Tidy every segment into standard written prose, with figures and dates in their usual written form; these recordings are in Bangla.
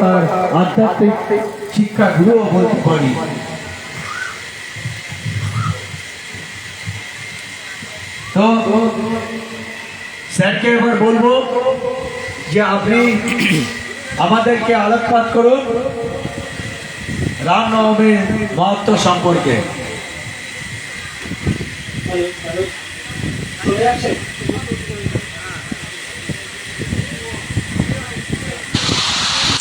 তার আধ্যাত্মিক শিক্ষা গুরুও বলতে পারি। তো স্যারকে এবার বলবো যে আপনি আমাদেরকে আলোকপাত করুন রামনবমীর মাহাত্ম্য সম্পর্কে।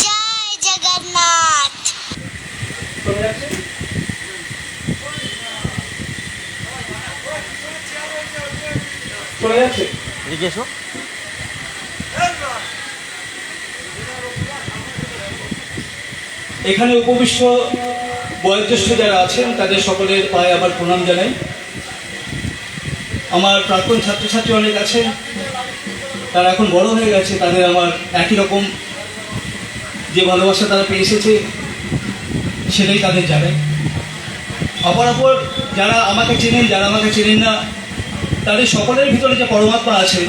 জয় জগন্নাথ। চলে যাচ্ছে। এদিকে এসো। এখানে উপবিষ্ট বয়োজ্যেষ্ঠ যারা আছেন তাদের সকলের পায়ে আমার প্রণাম জানাই। আমার প্রাক্তন ছাত্রছাত্রী অনেক আছে, তারা এখন বড় হয়ে গেছে, তাদের আমার একই রকম যে ভালোবাসা তারা পেয়ে এসেছে সেটাই তাদের জানাই। অপরাপর যারা আমাকে চেনেন, যারা আমাকে চেনেন না, তাদের সকলের ভিতরে যে পরমাত্মা আছে,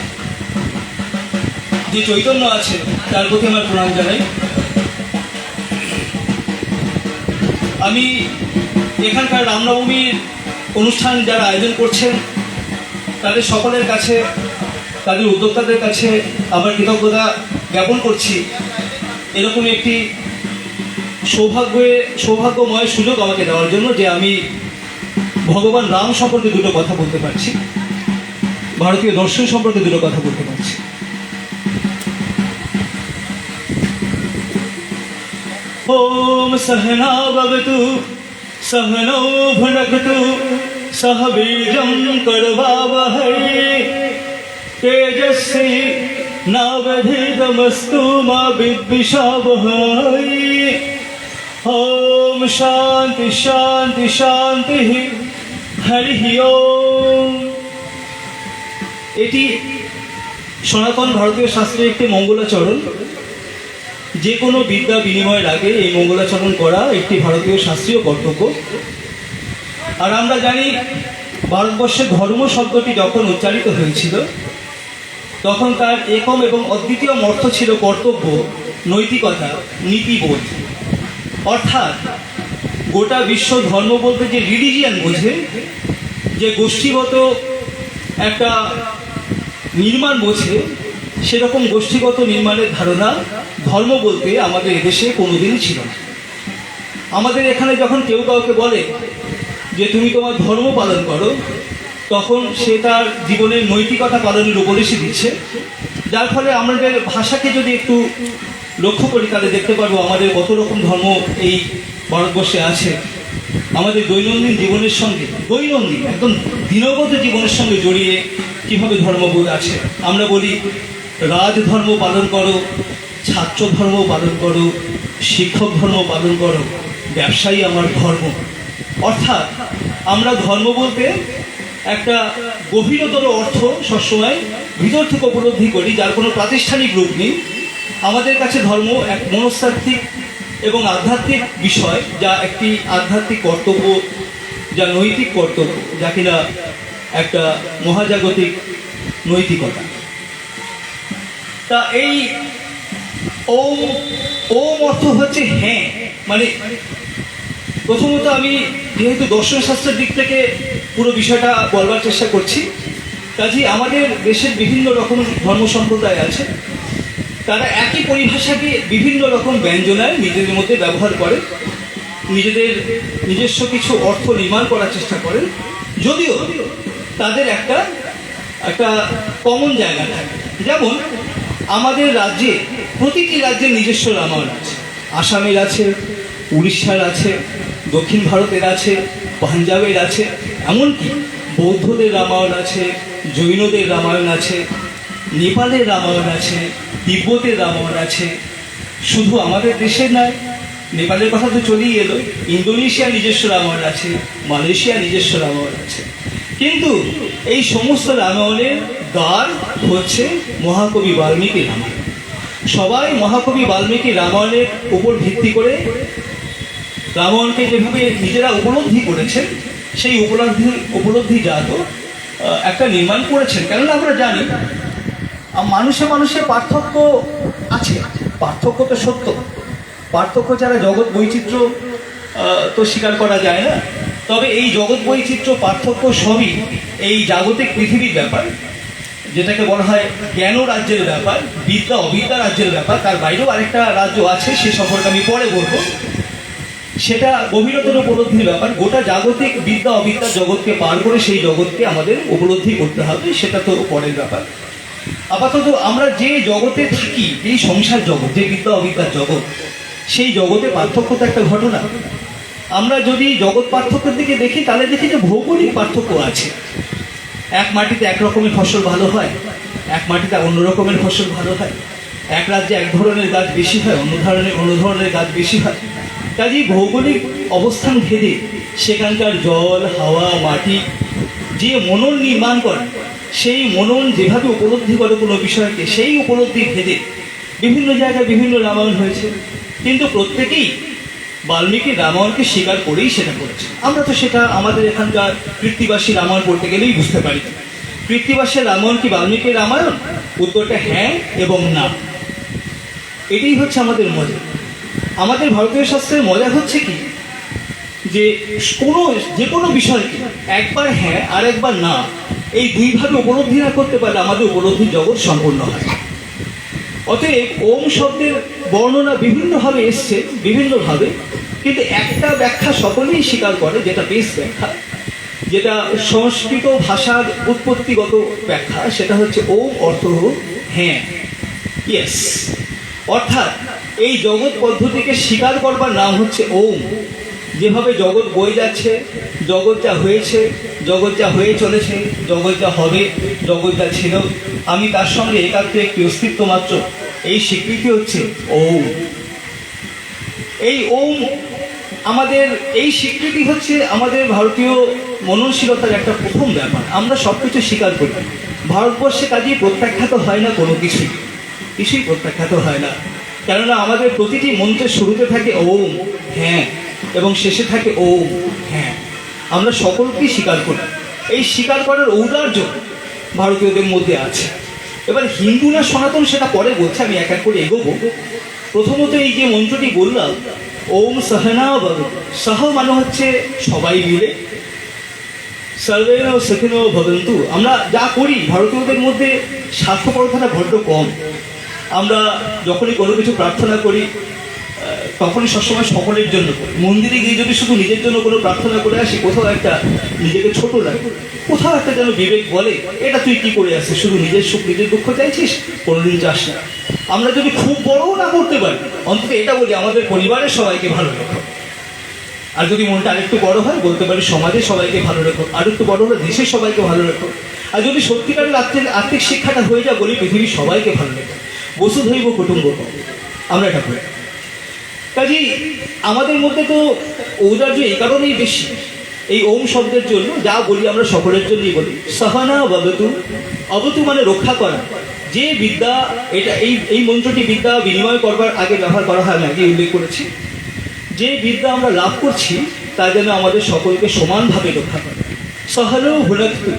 যে চৈতন্য আছে, তার প্রতি আমার প্রণাম জানাই। আমি এখানকার রামনবমীর অনুষ্ঠান যারা আয়োজন করছেন তাদের সকলের কাছে, তাদের উদ্যোক্তাদের কাছে আমার কৃতজ্ঞতা জ্ঞাপন করছি। এরকম একটি সৌভাগ্যময় সুযোগ আমাকে দেওয়ার জন্য যে আমি ভগবান রাম সম্পর্কে দুটো কথা বলতে পারছি, ভারতীয় দর্শন সম্পর্কে দুটো কথা বলতে পারছি। ওম সহনা ভবতু सहनौ भुनक्तु सह बीजं करवावहै तेजस्वी नावधीतमस्तु मा विद्विषावहै। ओम शांति शांति शांति हरि ओम। এটি সনাতন ভারতীয় শাস্ত্রের একটি মঙ্গলাচরণ। যে কোনো বিদ্যা বিনিময়ের আগে এই মঙ্গলাচরণ করা একটি ভারতীয় শাস্ত্রীয় কর্তব্য। আর আমরা জানি ভারতবর্ষে ধর্ম শব্দটি যখন উচ্চারিত হয়েছিল তখন তার একম এবং অদ্বিতীয় অর্থ ছিল কর্তব্য, নৈতিকতা, নীতিবোধ। অর্থাৎ গোটা বিশ্ব ধর্ম বলতে যে রিলিজিয়ান বোঝে, যে গোষ্ঠীগত একটা নির্মাণ বোঝে, সেরকম গোষ্ঠীগত নির্মাণের ধারণা ধর্ম বলতে আমাদের এদেশে কোনোদিনই ছিল না। আমাদের এখানে যখন কেউ কাউকে বলে যে তুমি তোমার ধর্ম পালন করো, তখন সে তার জীবনের নৈতিকতা পালনের উপদেশই দিচ্ছে। যার ফলে আমাদের ভাষাকে যদি একটু লক্ষ্য করি তাহলে দেখতে পারবো আমাদের কত রকম ধর্ম এই ভারতবর্ষে আছে। আমাদের দৈনন্দিন জীবনের সঙ্গে, দৈনন্দিন একদম দিনগত জীবনের সঙ্গে জড়িয়ে কীভাবে ধর্মবোধ আছে। আমরা বলি রাজধর্ম পালন করো, ছাত্র ধর্ম পালন করো, শিক্ষক ধর্ম পালন করো, ব্যবসায়ী আমার ধর্ম। অর্থাৎ আমরা ধর্ম বলতে একটা গভীরতর অর্থ সবসময় ভিতর থেকে উপলব্ধি করি, যার কোনো প্রাতিষ্ঠানিক রূপ নেই। আমাদের কাছে ধর্ম এক মনস্তাত্ত্বিক এবং আধ্যাত্মিক বিষয়, যা একটি আধ্যাত্মিক কর্তব্য, যা নৈতিক কর্তব্য, যা কিনা একটা মহাজাগতিক নৈতিকতা। তা এই ওম ওম অর্থ হচ্ছে হ্যাঁ। মানে প্রথমত আমি যেহেতু দর্শনশাস্ত্রের দিক থেকে পুরো বিষয়টা বলবার চেষ্টা করছি, কাজেই আমাদের দেশের বিভিন্ন রকম ধর্ম সম্প্রদায় আছে, তারা একই পরিভাষাকে বিভিন্ন রকম ব্যঞ্জনায় নিজেদের মধ্যে ব্যবহার করে, নিজস্ব কিছু অর্থ নির্মাণ করার চেষ্টা করেন, যদিও তাদের একটা কমন জায়গা থাকে। যেমন আমাদের রাজ্যে প্রতিটি রাজ্যের নিজস্ব রামায়ণ আছে। আসামের আছে, উড়িষ্যার আছে, দক্ষিণ ভারতের আছে, পাঞ্জাবের আছে, এমনকি বৌদ্ধদের রামায়ণ আছে, জৈনদের রামায়ণ আছে, নেপালের রামায়ণ আছে, তিব্বতের রামায়ণ আছে। শুধু আমাদের দেশের নয়, নেপালের কথা তো চলেই এলো, ইন্দোনেশিয়ার নিজস্ব রামায়ণ আছে, মালয়েশিয়ার নিজস্ব রামায়ণ আছে। কিন্তু এই সমস্ত রামায়ণের দ্বার হচ্ছে মহাকবি বাল্মীকি রামায়ণ। সবাই মহাকবি বাল্মীকি রামায়ণের উপর ভিত্তি করে রামায়ণকে যেভাবে নিজেরা উপলব্ধি করেছেন, সেই উপলব্ধিজাত একটা নির্মাণ করেছেন। কেননা আমরা জানি মানুষে মানুষে পার্থক্য আছে, পার্থক্য তো সত্য, পার্থক্য ছাড়া জগৎ বৈচিত্র্য তো স্বীকার করা যায় না। তবে এই জগৎ বৈচিত্র্য পার্থক্য সবই এই জাগতিক পৃথিবীর ব্যাপার, যেটাকে বলা হয় জ্ঞান রাজ্যের ব্যাপার, বিদ্যা অবিদ্যা রাজ্যের ব্যাপার। তার বাইরেও আরেকটা রাজ্য আছে, সে সম্পর্কে আমি পরে বলবো। সেটা গভীরতর উপলব্ধির ব্যাপার। গোটা জাগতিক বিদ্যা অবিদ্যার জগৎকে পার করে সেই জগৎকে আমাদের উপলব্ধি করতে হবে, সেটা তো পরের ব্যাপার। আপাতত আমরা যে জগতে থাকি, এই সংসার জগৎ, যে বিদ্যা অবিদ্যার জগৎ, সেই জগতে পার্থক্য তো একটা ঘটনা। আমরা যদি জগৎ পার্থক্যের দিকে দেখি, তাহলে দেখি যে ভৌগোলিক পার্থক্য আছে। এক মাটিতে এক রকমের ফসল ভালো হয়, এক মাটিতে অন্য রকমের ফসল ভালো হয়। এক রাজ্যে এক ধরনের গাছ বেশি হয়, অন্য ধরনের গাছ বেশি হয়। কাজেই ভৌগোলিক অবস্থান ভেদে সেখানকার জল, হাওয়া, মাটি যে মনন নির্মাণ করে, সেই মনন যেভাবে উপলব্ধি করে কোনো বিষয়কে, সেই উপলব্ধি ভেদে বিভিন্ন জায়গায় বিভিন্ন রামায়ণ হয়েছে। কিন্তু প্রত্যেকেই বাল্মীকি রামায়ণকে স্বীকার করেই সেটা করেছে। আমরা তো সেটা আমাদের এখানকার কৃত্তিবাসী রামায়ণ পড়তে গেলেই বুঝতে পারি। কৃত্তিবাসীর রামায়ণ কি বাল্মীকির রামায়ণ? উত্তরটা হ্যাঁ এবং না। এটাই হচ্ছে আমাদের মজা। আমাদের ভারতীয় শাস্ত্রের মজা হচ্ছে কি, যে যে কোনো বিষয়কে একবার হ্যাঁ আর একবার না, এই দুইভাবে উপলব্ধি না করতে পারলে আমাদের উপলব্ধির জগৎ সম্পূর্ণ হয়। অতএব ওম শব্দের বর্ণনা বিভিন্নভাবে এসছে, বিভিন্নভাবে, কিন্তু একটা ব্যাখ্যা সকলেই স্বীকার করে, যেটা বেশ ব্যাখ্যা, যেটা সংস্কৃত ভাষার উৎপত্তিগত ব্যাখ্যা, সেটা হচ্ছে ওম অর্থ হ্যাঁ, ইয়েস। অর্থাৎ এই জগৎ পদ্ধতিকে স্বীকার করবার নাম হচ্ছে ওম। যেভাবে জগৎ বয়ে যাচ্ছে, জগৎ যা হয়েছে, জগৎ যা হয়ে চলেছে, জগৎ যা হবে, জগৎ যা ছিল, আমি তার সঙ্গে একাত্ম একটি অস্তিত্ব মাত্র, এই স্বীকৃতি হচ্ছে ওম। এই ওম আমাদের, এই স্বীকৃতি হচ্ছে আমাদের ভারতীয় মননশীলতার একটা প্রথম ব্যাপার। আমরা সব কিছু স্বীকার করি। ভারতবর্ষে কাজেই প্রত্যাখ্যাত হয় না কোনো কিছুই প্রত্যাখ্যাত হয় না। কেননা আমাদের প্রতিটি মন্ত্রের শুরুতে থাকে ওম হ্যাঁ এবং শেষে থাকে ওম হ্যাঁ। আমরা সকলকেই স্বীকার করি। এই স্বীকার করার ঔদার্য ভারতীয়দের মধ্যে আছে। এবার হিন্দু না সনাতন সেটা পরে বলছে, আমি এক এক করে এগোবো। প্রথমত এই যে মন্ত্রটি বললাম, ওম সহনা ভবতু, সহ মানে হচ্ছে সবাই মিলে, সর্বেণ সুখিনো ভবন্তু। আমরা যা করি, ভারতীয়দের মধ্যে স্বার্থপরতাটা বড্ড কম। আমরা যখনই কোনো কিছু প্রার্থনা করি, তখনই সবসময় সকলের জন্য করি। মন্দিরে গিয়ে যদি শুধু নিজের জন্য কোনো প্রার্থনা করে আসি, কোথাও একটা নিজেকে ছোট লাগে, কোথাও একটা যেন বিবেক বলে এটা তুই কি করে আসছিস, শুধু নিজের সুখ নিজের দুঃখ চাইছিস, কোনোদিন চাস না। আমরা যদি খুব বড়ও না করতে পারি, অন্তত এটা বলি আমাদের পরিবারের সবাইকে ভালো রেখো। আর যদি মনটা আরেকটু বড় হয়, বলতে পারি সমাজের সবাইকে ভালো রেখো। আর একটু বড় হলে দেশের সবাইকে ভালো রেখো। আর যদি সত্যিকারের আর্থিক শিক্ষাটা হয়ে যায়, বলি পৃথিবীর সবাইকে ভালো রেখো। বসুধৈব কুটুম্বকম, আমরা এটা করি। কাজেই আমাদের মধ্যে তো ঔদার্য এই কারণেই বেশি, এই ওম শব্দের জন্য। যা বলি আমরা সকলের জন্যই বলি। সহনা ভবতু, অবতু মানে রক্ষা করা। যে বিদ্যা, এটা এই মন্ত্রটি বিদ্যা বিনিময় করবার আগে ব্যবহার করা হয়, আমি আগে উল্লেখ করেছি। যে বিদ্যা আমরা লাভ করছি তা যেন আমাদের সকলকে সমানভাবে রক্ষা করে। সহনও ভুনক্তু,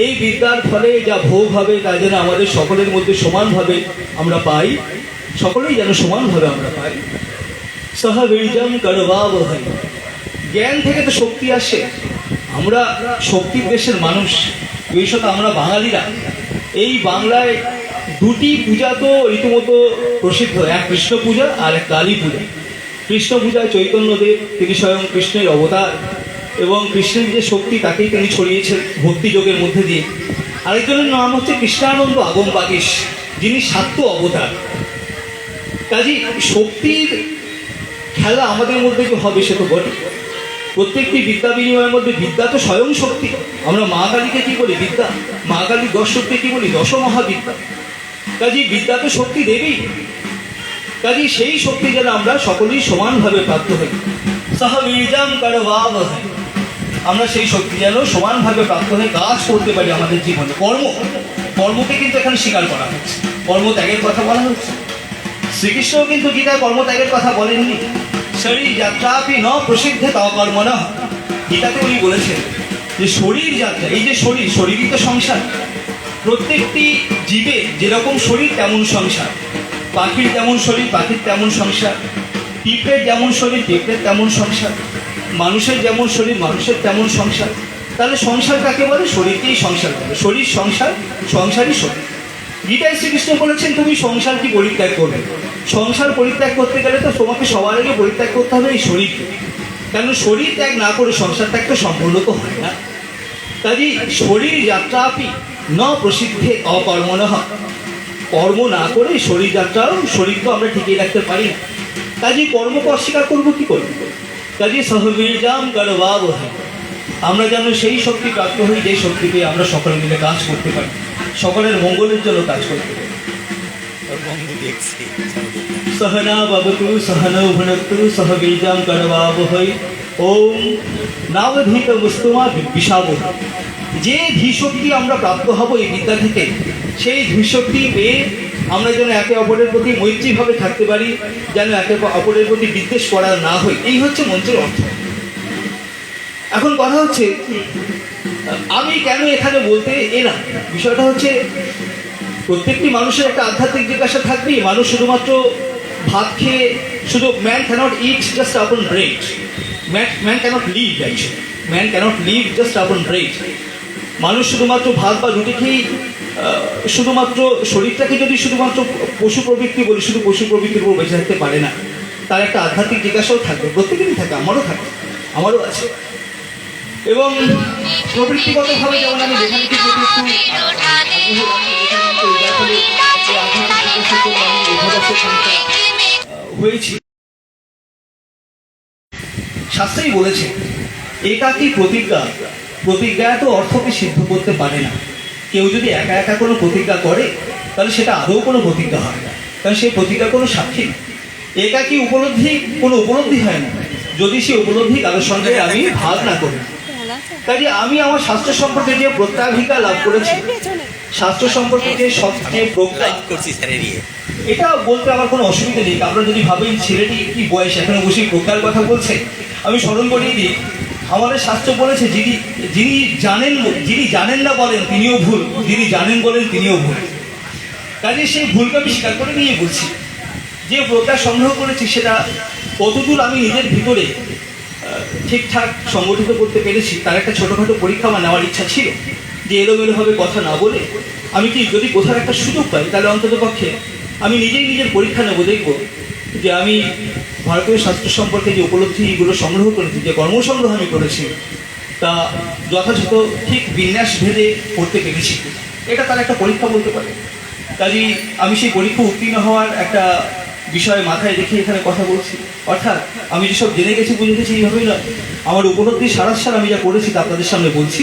এই বিদ্যার ফলে যা ভোগ হবে তা যেন আমাদের সকলের মধ্যে সমানভাবে আমরা পাই, সকলেই যেন সমানভাবে আমরা পাই। সহ বীর্যম করবাবহৈ, জ্ঞান থেকে তো শক্তি আসে। আমরা শক্তির দেশের মানুষ, বিশেষত আমরা বাঙালিরা। এই বাংলায় দুটি পূজা তো রীতিমতো প্রসিদ্ধ, এক কৃষ্ণ পূজা আর এক কালী পূজা। কৃষ্ণ পূজায় চৈতন্যদেব, তিনি স্বয়ং কৃষ্ণের অবতার, এবং কৃষ্ণের যে শক্তি তাকেই তিনি ছড়িয়েছেন ভক্তিযোগের মধ্যে দিয়ে। আরেকজনের নাম হচ্ছে কৃষ্ণানন্দ আগম বাগীশ, যিনি সাত্য অবতার। কাজী শক্তির খেলা আমাদের মধ্যে যে হবে সে তো বটে। প্রত্যেকটি বিদ্যা বিনিময়ের মধ্যে বিদ্যা তো স্বয়ং শক্তি। আমরা মা কালীকে কি বলি? বিদ্যা। মা কালীর 10 শক্তি কি বলি? 10 মহাবিদ্যা। কাজী বিদ্যা তো শক্তি দেবেই। কাজী সেই শক্তি যেন আমরা সকলেই সমানভাবে প্রাপ্ত হই। সহ বীর্যম করবাবহৈ, আমরা সেই শক্তি যেন সমানভাবে প্রাপ্ত হয়ে কাজ করতে পারি আমাদের জীবনে। কর্মকে কিন্তু এখানে স্বীকার করা হচ্ছে, কর্মত্যাগের কথা বলা হচ্ছে। শ্রীকৃষ্ণ কিন্তু গীতায় কর্মত্যাগের কথা বলেননি। শরীর যাত্রাপি ন প্রসিদ্ধে তব কর্মণঃ, গীতাতে উনি বলেছেন যে শরীর যাত্রা, এই যে শরীরই তো সংসার। প্রত্যেকটি জীবের যেরকম শরীর তেমন সংসার। পাখির যেমন শরীর, পাখির তেমন সংসার। পিঁপড়ের যেমন শরীর পিঁপড়ের তেমন সংসার, মানুষের যেমন শরীর মানুষের তেমন সংসার। তাহলে সংসার কাকে বলে? শরীরকেই সংসার বলে। শরীর সংসার, সংসারই শরীর। গীতায় শ্রীকৃষ্ণ বলেছেন তুমি সংসার কি পরিত্যাগ করবে। সংসার পরিত্যাগ করতে গেলে তো তোমাকে সবার আগে পরিত্যাগ করতে হবে এই শরীরকে। কারণ শরীর ত্যাগ না করে সংসার ত্যাগ তো সম্পূর্ণ তো হয় না। কাজেই শরীর যাত্রাপি ন প্রসিদ্ধে অকর্মণঃ, কর্ম না করে শরীর যাত্রাও শরীর তো আমরা ঠিকই রাখতে পারি না। কাজেই কর্মকে অস্বীকার করবো কি করবো? কাজেই সহবীর্যাম করবাবহৈ, আমরা যেন সেই শক্তি প্রাপ্ত হই যে শক্তিতে আমরা সকলে মিলে কাজ করতে পারি, সকলের মঙ্গলের জন্য কাজ করতে পারি। सहना भवतु सहनौ भुनक्तु सह वीर्यं करवावहै ओम नावधीतमस्तु मा विद्विषावहै। যে ধীশক্তি আমরা প্রাপ্ত হব এই বিদ্যা থেকে, সেই ধীশক্তি পেয়ে আমরা যেন একে অপরের প্রতি মৈত্রীভাবে থাকতে পারি, যেন একে অপরের প্রতি বিদ্বেষ করা না হয়। এই হচ্ছে মন্ত্রের অর্থ। এখন কথা হচ্ছে আমি কেন এখানে বলতে এলাম, বিষয়টা হচ্ছে প্রত্যেকটি মানুষের একটা আধ্যাত্মিক জিজ্ঞাসা থাকবেই। মানুষ শুধুমাত্র ভাত খেয়ে শুধু man cannot eat just upon bread, man cannot live actually, man cannot live just upon bread. মানুষ শুধুমাত্র ভাত বা রুটি খেয়েই শুধুমাত্র শরীরটাকে যদি শুধুমাত্র পশু প্রবৃত্তি বলি, শুধু পশু প্রবৃত্তির উপর বেঁচে থাকতে পারে না। তার একটা আধ্যাত্মিক জিজ্ঞাসাও থাকবে, প্রত্যেকেরই থাকে, আমারও থাকে, আমারও আছে। এবং প্রবৃত্তিগতভাবে যেমন আমি লেখালেখি করতে হয়েছি, শাস্ত্রেই বলেছে একাকী প্রতিজ্ঞা, প্রতিজ্ঞা তো অর্থকে সিদ্ধ করতে পারে না। কেউ যদি একা একা কোনো প্রতিজ্ঞা করে তাহলে সেটা আদৌ কোনো প্রতিজ্ঞা হয় না, কারণ সেই প্রতিজ্ঞা কোনো সাক্ষী না। একাকী উপলব্ধি কোনো উপলব্ধি হয় না যদি সেই উপলব্ধি কারোর সঙ্গে আমি ভাগ না করি। কাজে আমি আমার শাস্ত্র সম্পর্কে যে প্রত্যাধিকার লাভ করেছি, শাস্ত্র সম্পর্কে যে সবচেয়ে প্রজ্ঞা, এটা বলতে আমার কোনো অসুবিধা নেই। আপনারা যদি ভাবেন ছেলেটি কি বয়স এখানে বসে প্রজ্ঞার কথা বলছে, আমি স্মরণ করিয়ে দিই আমাদের শাস্ত্র বলেছে যিনি জানেন না বলেন তিনিও ভুল, যিনি জানেন বলেন তিনিও ভুল। কাজে সেই ভুলকে আমি স্বীকার করে নিয়ে বলছি যে প্রজ্ঞা সংগ্রহ করেছি সেটা কতদূর আমি নিজের ভিতরে ঠিকঠাক সংগঠিত করতে পেরেছি তার একটা ছোটোখাটো পরীক্ষা আমার নেওয়ার ইচ্ছা ছিল। যে এলোমেলোভাবে কথা না বলে আমি কি যদি কোথাও একটা সুযোগ পাই তাহলে অন্তত পক্ষে আমি নিজেই নিজের পরীক্ষা নেবো, দেখবো যে আমি ভারতীয় শাস্ত্র সম্পর্কে যে উপলব্ধিগুলো সংগ্রহ করেছি, যে কর্মসংগ্রহ আমি করেছি, তা যথাযথ ঠিক বিন্যাস ভেদে করতে পেরেছি। এটা তার একটা পরীক্ষা বলতে পারে। কাজেই আমি সেই পরীক্ষা উত্তীর্ণ হওয়ার একটা বিষয় মাথায় রেখে এখানে কথা বলছি। অর্থাৎ আমি যেসব জেনে গেছি বুঝে গেছি এইভাবেই নয়, আমার উপলব্ধি সারাসার আমি যা করেছি তা আপনাদের সামনে বলছি,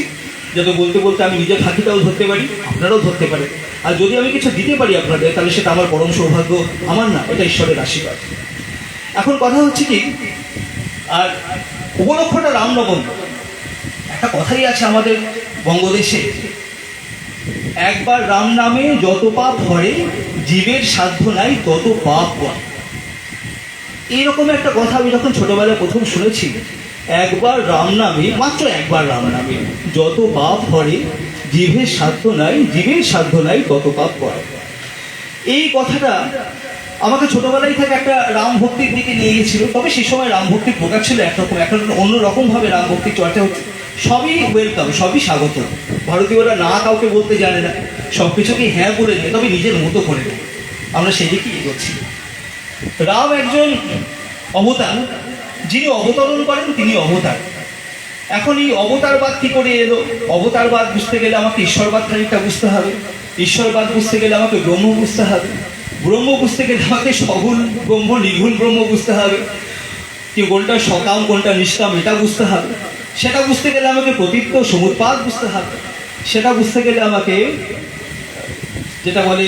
যাতে বলতে বলতে আমি নিজের ফাঁকিটাও ধরতে পারি, আপনারাও ধরতে পারেন। আর যদি আমি কিছু দিতে পারি আপনাদের তাহলে সেটা আমার পরম সৌভাগ্য, আমার না, এটা ঈশ্বরের আশীর্বাদ। এখন কথা হচ্ছে কি, আর উপলক্ষটা রামনবমী। একটা কথাই আছে আমাদের বঙ্গদেশে, একবার রাম নামে যত পাপ হয় জীবের সাধ্য নাই তত পাপ হয়। এইরকম একটা কথা আমি যখন ছোটবেলায় প্রথম শুনেছি, একবার রাম নামে, মাত্র একবার রাম নামে যত পাপ হয় জীবের সাধ্য নাই তত পাপ হয়। এই কথাটা আমাকে ছোটবেলায় থেকে একটা রাম ভক্তির দিকে নিয়ে গেছিল। তবে সে সময় রাম ভক্তির প্রকার ছিল একরকম, এখন অন্যরকম ভাবে রাম ভক্তির চর্চা হচ্ছে। সবই ওয়েলকাম, সবই স্বাগত। ভারতীয়রা না কাউকে বলতে জানে না, সব কিছুকেই হ্যাঁ বলে নেয়, তবে নিজের মতো করে নেয়। আমরা সেদিকেই এগোচ্ছি। রাম একজন অবতার, যিনি অবতরণ করেন তিনি অবতার। এখন এই অবতারবাদ কি করে এলো? অবতারবাদ বুঝতে গেলে আমাকে ঈশ্বরবাদ খানিকটা বুঝতে হবে, ঈশ্বরবাদ বুঝতে গেলে আমাকে ব্রহ্ম বুঝতে হবে, ব্রহ্ম বুঝতে গেলে আমাকে সগুণ ব্রহ্ম নির্গুণ ব্রহ্ম বুঝতে হবে, কি কোনটা সকাম কোনটা নিষ্কাম এটা বুঝতে হবে। সেটা বুঝতে গেলে আমাকে প্রতীত্ব সমুৎপাদ বুঝতে হবে, সেটা বুঝতে গেলে আমাকে যেটা বলে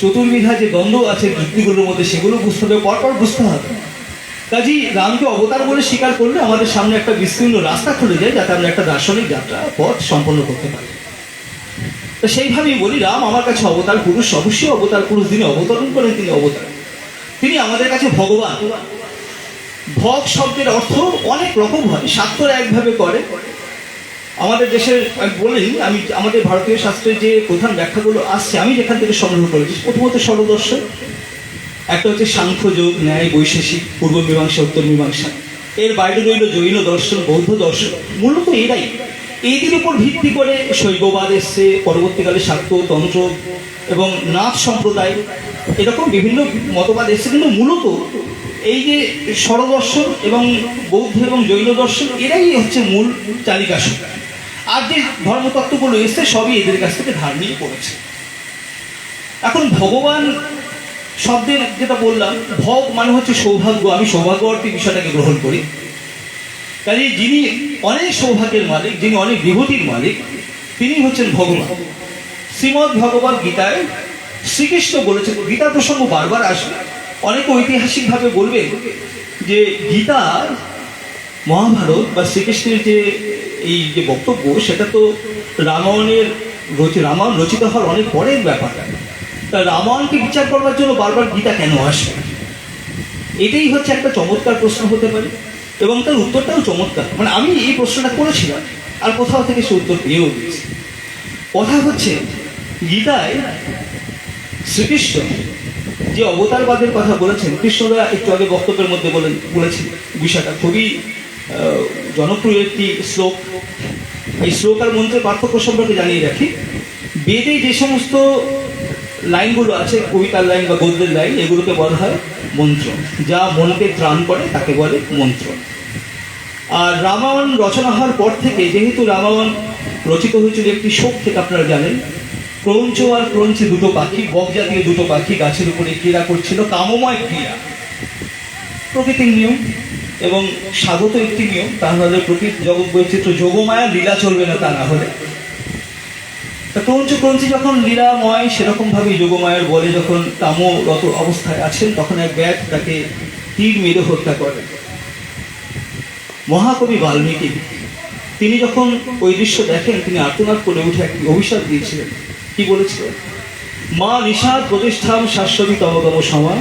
চতুর্বিধা যে দ্বন্দ্ব আছে যুক্তিগুলোর মধ্যে সেগুলো বুঝতে হবে, পরপর বুঝতে হবে। কাজেই রামকে অবতার বলে স্বীকার করলে আমাদের সামনে একটা বিস্তীর্ণ রাস্তা খুলে যায়, যাতে আমরা একটা দার্শনিক যাত্রা পথ সম্পন্ন করতে পারি। তো সেইভাবেই বলি, রাম আমার কাছে অবতার পুরুষ, অবশ্যই অবতার পুরুষ। যিনি অবতরণ করেন তিনি অবতার, তিনি আমাদের কাছে ভগবান। ভগ শব্দের অর্থ অনেক রকম হয়, শাস্ত্র একভাবে করে। আমাদের দেশের বলেন, আমি আমাদের ভারতীয় শাস্ত্রের যে প্রধান ব্যাখ্যাগুলো আসছে আমি যেখান থেকে সংগ্রহ করেছি, প্রথমত ষড়দর্শন। একটা হচ্ছে সাংখ্যযোগ, ন্যায়, বৈশেষিক, পূর্ব মীমাংসা, উত্তর মীমাংসা। এর বাইরে রইল জৈন দর্শন, বৌদ্ধ দর্শন। মূলত এরাই, এদের উপর ভিত্তি করে শৈববাদ এসছে, পরবর্তীকালে শাক্ত, তন্ত্র এবং নাথ সম্প্রদায়, এরকম বিভিন্ন মতবাদ এসছে। কিন্তু মূলত এই যে স্বরদর্শন এবং বৌদ্ধ এবং জৈন দর্শন, এরাই হচ্ছে মূল চালিকা শক্তি। আর যে ধর্মতত্ত্বগুলো এসছে সবই এদের কাছ থেকে ধার নিয়ে পড়েছে। এখন ভগবান শব্দের যেটা বললাম, ভগ মানে হচ্ছে সৌভাগ্য। আমি সৌভাগ্য অর্থে বিষয়টাকে গ্রহণ করি। কাজে যিনি অনেক সৌভাগ্যের মালিক, যিনি অনেক বিভূতির মালিক, তিনি হচ্ছেন ভগবান। শ্রীমদ্ ভগবত গীতায় শ্রীকৃষ্ণ বলেছেন, গীতা প্রসঙ্গ বারবার আসবে। অনেকে ঐতিহাসিকভাবে বলবেন যে গীতা, মহাভারত বা শ্রীকৃষ্ণের যে এই যে বক্তব্য, সেটা তো রামায়ণ রচিত হওয়ার অনেক পরের ব্যাপার। তা রামায়ণকে বিচার করবার জন্য বারবার গীতা কেন আসবে? এটাই হচ্ছে একটা চমৎকার প্রশ্ন হতে পারে, এবং তার উত্তরটাও চমৎকার। মানে আমি এই প্রশ্নটা করেছিলাম, আর কোথাও থেকে সে উত্তর পেয়েও দিয়েছি। কথা হচ্ছে গীতায় শ্রীকৃষ্ণ যে অবতারবাদের কথা বলেছেন, কৃষ্ণদা একটু আগে বক্তব্যের মধ্যে বলেছেন বিষয়টা খুবই জনপ্রিয় একটি শ্লোক। এই শ্লোক আর মন্ত্রের পার্থক্য সম্পর্কে জানিয়ে রাখি। বেদে যে সমস্ত লাইনগুলো আছে, কবিতার লাইন বা গদ্যের লাইন, এগুলোকে বলা হয় মন্ত্র। যা মনকে ত্রাণ করে তাকে বলে মন্ত্র। আর রামায়ণ রচনা হওয়ার পর থেকে, যেহেতু রামায়ণ রচিত হয়েছিল একটি শোক থেকে, আপনারা জানেন, ক্রৌঞ্চ আর ক্রৌঞ্চি দুটো পাখি, বক জাতীয় দুটো পাখি গাছের উপরে ক্রীড়া করছিল, কামময় ক্রীড়া, প্রকৃতির নিয়ম এবং স্বাগত একটি নিয়ম। তাহলে প্রকৃতি জগৎ বৈচিত্র্য যোগমায়া লীলা চলবে না, তা না হলে। ক্রৌঞ্চি যখন লীলাময়, সেরকম ভাবে যোগমায়ের বলে যখন কামরত অবস্থায় আছেন, তখন এক ব্যাট তাকে তীর মেরে হত্যা করেন। মহাকবি বাল্মীকি তিনি যখন ওই দৃশ্য দেখেন, তিনি আর্তনাদ করে উঠে একটি অভিশাপ দিয়েছিলেন। কি বলেছিলেন? মা নিষাদ প্রতিষ্ঠাম শাশ্বতী তমতম সমা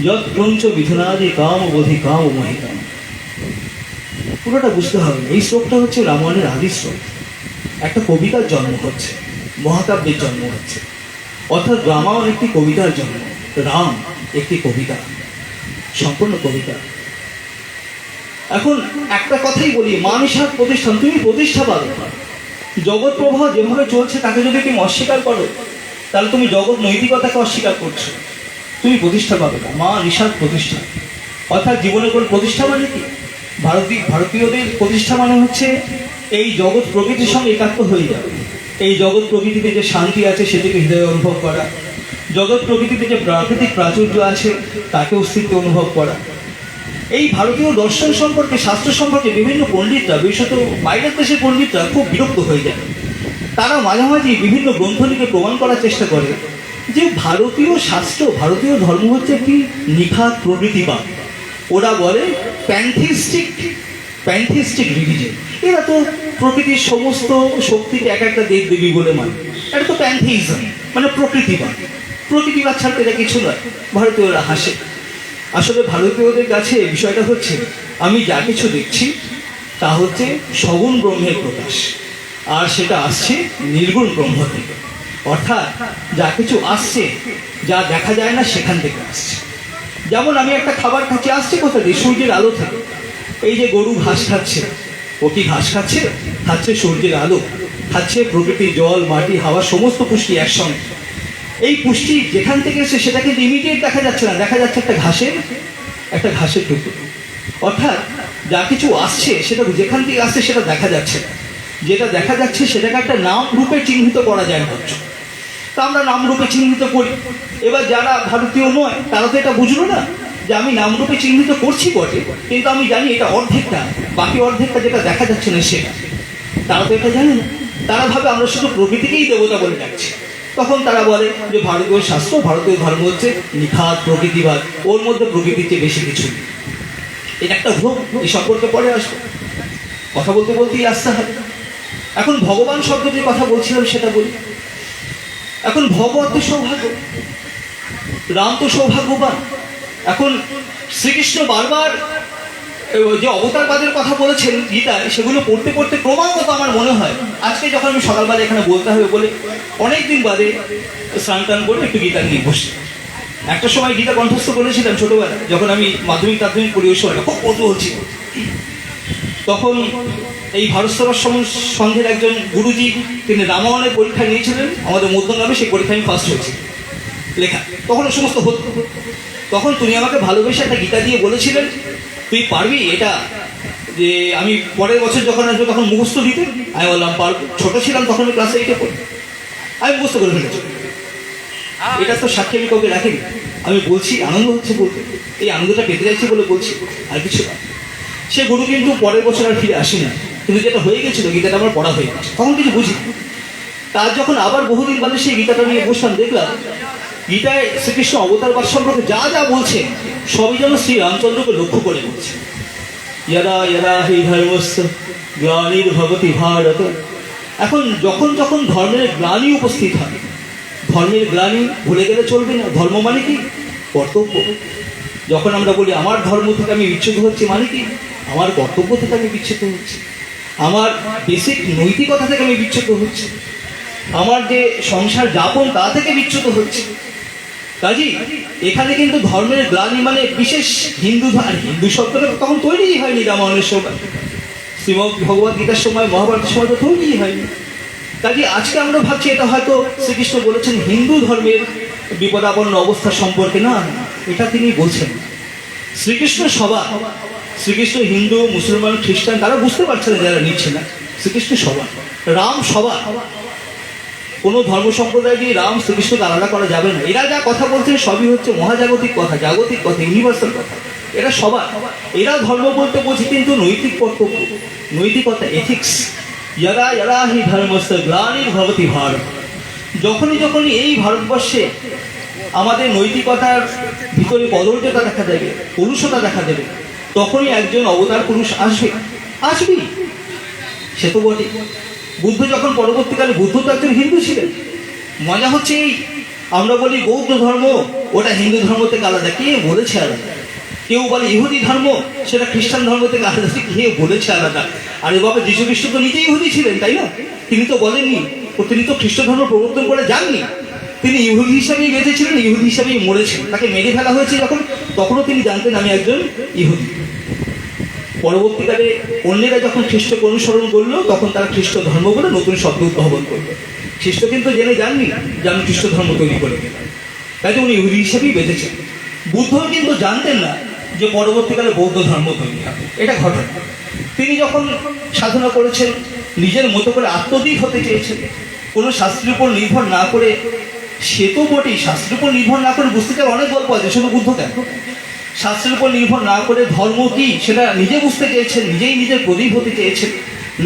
যৎ ক্রঞ্চ মিথুনাদি কাম বোধি কাম মহিকাম। পুরোটা বুঝতে হবে। এই শ্লোকটা হচ্ছে রামায়ণের আদি শ্লোক। একটা কবিতার জন্ম হচ্ছে, মহাকাব্যের জন্ম হচ্ছে, অর্থাৎ রামায়ণ একটি কবিতার জন্ম। রাম একটি কবিতা, সম্পূর্ণ কবিতা। এখন একটা কথাই বলি, মানুষের প্রতিষ্ঠান, তুমি প্রতিষ্ঠা পাবে। জগৎ প্রবাহ যেভাবে চলছে তাকে যদি তুমি অস্বীকার করো, তাহলে তুমি জগৎ নৈতিকতাকে অস্বীকার করছো, তুমি প্রতিষ্ঠা পাবে না। মা নিষাদ প্রতিষ্ঠা, অর্থাৎ জীবনের কোন প্রতিষ্ঠা মানে কি? ভারতীয়দের প্রতিষ্ঠা মানে হচ্ছে এই জগৎ প্রকৃতির সঙ্গে একাত্ম হয়ে যাবে। এই জগৎ প্রকৃতিতে যে শান্তি আছে সেটাকে হৃদয়ে অনুভব করা, জগৎ প্রকৃতিতে যে প্রাকৃতিক প্রাচুর্য আছে তাকে অস্তিত্ব অনুভব করা। এই ভারতীয় দর্শন সম্পর্কে, শাস্ত্র সম্পর্কে বিভিন্ন পণ্ডিতরা, বিশেষত বাইরের দেশের পণ্ডিতরা খুব বিরক্ত হয়ে যায়। তারা মাঝামাঝি বিভিন্ন গ্রন্থ লিখে প্রমাণ করার চেষ্টা করে যে ভারতীয় শাস্ত্র, ভারতীয় ধর্ম হচ্ছে একটি নিখাত প্রকৃতিবাদ। ওরা বলে প্যান্থিস্টিক রিলিজিয়ন। এরা তো প্রকৃতির সমস্ত শক্তিকে এক একটা দেব দেবী বলে মানে। এটা তো প্যান্থিজম, মানে প্রকৃতিবাদ। প্রকৃতিবাদ ছাড়তে এটা কিছু নয়। ভারতীয়রা হাসে। আসলে ভারতীয়দের কাছে বিষয়টা হচ্ছে, আমি যা কিছু দেখছি তা হচ্ছে সগুণ ব্রহ্মের প্রকাশ, আর সেটা আসছে নির্গুণ ব্রহ্ম থেকে। অর্থাৎ যা কিছু আসছে, যা দেখা যায় না, সেখান থেকে আসছে। যেমন আমি একটা খাবার খাচ্ছি, আসছে কোথা দিয়ে? সূর্যের আলো থেকে। এই যে গরু ঘাস খাচ্ছে, ও কি ঘাস খাচ্ছে? খাচ্ছে সূর্যের আলো, খাচ্ছে প্রকৃতির জল, মাটি, হাওয়া, সমস্ত পুষ্টি একসঙ্গে। এই পুষ্টি যেখান থেকে এসে সেটা কিন্তু ইমিডিয়েট দেখা যাচ্ছে না, দেখা যাচ্ছে একটা ঘাসের টুকরো। অর্থাৎ যা কিছু আসছে সেটা যেখান থেকে আসছে সেটা দেখা যাচ্ছে না। যেটা দেখা যাচ্ছে সেটাকে একটা নাম রূপে চিহ্নিত করা যায় না। তা আমরা নাম রূপে চিহ্নিত করি। এবার যারা ভারতীয় নয় তারা তো এটা বুঝলো না যে আমি নাম রূপে চিহ্নিত করছি বটে, কিন্তু আমি জানি এটা অর্ধেকটা, বাকি অর্ধেকটা যেটা দেখা যাচ্ছে না সেটা। তারা তো এটা জানে না। তারা ভাবে আমরা শুধু প্রকৃতিকেই দেবতা বলে ডাকছি। তখন তারা বলে যে ভারতীয় শাস্ত্র, ভারতীয় ধর্ম হচ্ছে নিখাত প্রকৃতিবাদ, ওর মধ্যে প্রকৃতির চেয়ে বেশি কিছু নেই। এটা একটা ভ্রম। এই সম্পর্কে পরে আসবো। কথা বলতে বলতেই আসতে হবে। এখন ভগবান শব্দটির কথা বলছিলাম, সেটা বলি। এখন ভগবত সৌভাগ্য, রাম তো সৌভাগ্যবান। এখন শ্রীকৃষ্ণ বারবার যে অবতারবাদের কথা বলেছেন গীতায়, সেগুলো পড়তে পড়তে ক্রমাগত আমার মনে হয়, আজকে যখন আমি সকালবেলা এখানে বলতে হবে বলে অনেকদিন বাদে স্নান টান করে একটু গীতা নিয়ে বসি। একটা সময় গীতা কণ্ঠস্থ করেছিলাম ছোটবেলায়, যখন আমি মাধ্যমিক টাধ্যমিক পড়ি ওই সময়টা খুব কৌতূহল ছিল। তখন এই ভারত সভার সঙ্ঘের একজন গুরুজি, তিনি রামায়ণের পরীক্ষা নিয়েছিলেন আমাদের মধ্যগ্রামে, সেই পরীক্ষায় আমি ফার্স্ট হয়েছি লেখা। তখন ওই সমস্ত হতো। তখন তুমি আমাকে ভালোবেসে একটা গীতা দিয়ে বলেছিলেন তুই পারবি এটা, যে আমি পরের বছর যখন আসবো তখন মুখস্থ দিতে। আমি বললাম পারবো। ছোট ছিলাম তখন আমি ক্লাস 8-এ পড়ি, আমি মুখস্থ করে ফেলেছি। এটা তো সাক্ষী আমি কাউকে রাখিনি, আমি বলছি, আনন্দ হচ্ছে বলতে, এই আনন্দটা পেতে যাচ্ছি বলে বলছি, আর কিছু না। সে গুরু কিন্তু পরের বছর আর ফিরে আসে না, কিন্তু যেটা হয়ে গেছিলো গীতাটা আমার পড়া হয়ে গেছে, তখন কিছু বুঝি। তার যখন আবার বহুদিন বাদে সেই গীতাটা নিয়ে বসলাম, দেখলাম গীতায় শ্রীকৃষ্ণ অবতারবাদ সম্পর্কে যা যা বলছে সবই যেন শ্রী রামচন্দ্রকে লক্ষ্য করে বলছে। ইয়ারা ইয়ারা হি ধর্মস্য গ্লানির্ভবতি ভারত। এখন যখন যখন ধর্মের গ্লানি উপস্থিত হয়, ধর্মের গ্লানি ভুলে গেলে চলবে না। ধর্ম মানে কি? কর্তব্য। যখন আমরা বলি আমার ধর্ম থেকে আমি বিচ্যুত হচ্ছি, মানে কি? আমার কর্তব্য থেকে আমি বিচ্যুত হচ্ছি, আমার বেসিক নৈতিকতা থেকে আমি বিচ্যুত হচ্ছি, আমার যে সংসার যাপন তা থেকে বিচ্যুত হচ্ছে। কাজী এখানে কিন্তু ধর্মের গ্লানি মানে বিশেষ হিন্দু শব্দটা তখন তৈরিই হয়নি রামায়ণের সময়, শ্রীমদ ভগবদ গীতার সময়, মহাভারতের সময় তো তৈরিই হয়নি। কাজে আজকে আমরা ভাবছি এটা হয়তো শ্রীকৃষ্ণ বলেছেন হিন্দু ধর্মের বিপদাপন্ন অবস্থা সম্পর্কে, না, এটা তিনি বলছেন। শ্রীকৃষ্ণ সবার, শ্রীকৃষ্ণ হিন্দু, মুসলমান, খ্রিস্টান তারা বুঝতে পারছে না যারা নিচ্ছে না। শ্রীকৃষ্ণ সবার, রাম সবার। কোনো ধর্ম সম্প্রদায় দিয়ে রাম শ্রীকৃষ্ণকে আলাদা করা যাবে না। এরা যা কথা বলছেন সবই হচ্ছে মহাজাগতিক কথা, জাগতিক কথা, ইউনিভার্সাল কথা। এরা সবার, এরা ধর্ম বলতে বোঝে কিন্তু নৈতিক কর্তব্য, নৈতিকতা, এথিক্স। ইয়ারা ইয়ারা হি ধর্মস্য গ্লানির্ভবতি ভারত। যখনই এই ভারতবর্ষে আমাদের নৈতিকতার ভিতরে কদর্যতা দেখা দেবে, পুরুষতা দেখা দেবে, তখনই একজন অবতার পুরুষ আসবেই। সে তো বটে। বুদ্ধ যখন পরবর্তীকালে, বুদ্ধ তো একজন হিন্দু ছিলেন। মজা হচ্ছে এই, আমরা বলি বৌদ্ধ ধর্ম ওটা হিন্দু ধর্ম থেকে আলাদা, কে বলেছে আলাদা? কেউ বলে ইহুদি ধর্ম সেটা খ্রিস্টান ধর্ম থেকে আলাদা, কে বলেছে আলাদা? আরে বাবা, যীশু খ্রিস্ট তো নিজেই ইহুদি ছিলেন, তাই না? তিনি তো বলেননি, তিনি তো খ্রিস্ট ধর্ম প্রবর্তন করে যাননি। তিনি ইহুদি হিসাবেই বেঁচেছিলেন, ইহুদি হিসাবেই মরেছেন। তাকে মেরে ফেলা হয়েছে যখন, তখনও তিনি জানতেন আমি একজন ইহুদি। পরবর্তীকালে অন্যেরা যখন খ্রিস্টকে অনুসরণ করলো, তখন তারা খ্রিস্ট ধর্ম বলে নতুন শব্দ উদ্ভাবন করলো। খ্রিস্ট কিন্তু জেনে যাননি যে আমি খ্রিস্ট ধর্ম তৈরি করে গেলাম, তাই তো উনি ইহুদি হিসেবেই বেঁচেছেন। বুদ্ধ কিন্তু জানতেন না যে পরবর্তীকালে বৌদ্ধ ধর্ম তৈরি হবে, এটা ঘটনা। তিনি যখন সাধনা করেছেন, নিজের মতো করে আত্মদীপ হতে চেয়েছেন, কোনো শাস্ত্রের উপর নির্ভর না করে। সে তো বটেই, শাস্ত্রের উপর নির্ভর না করে বুঝতে চাই অনেক গল্প আছে, শুধু বুদ্ধ কেন। শাস্ত্রের উপর নির্ভর না করে ধর্ম কি সেটা নিজে বুঝতে চেয়েছেন, নিজেই নিজের প্রদীপ হতে চেয়েছেন,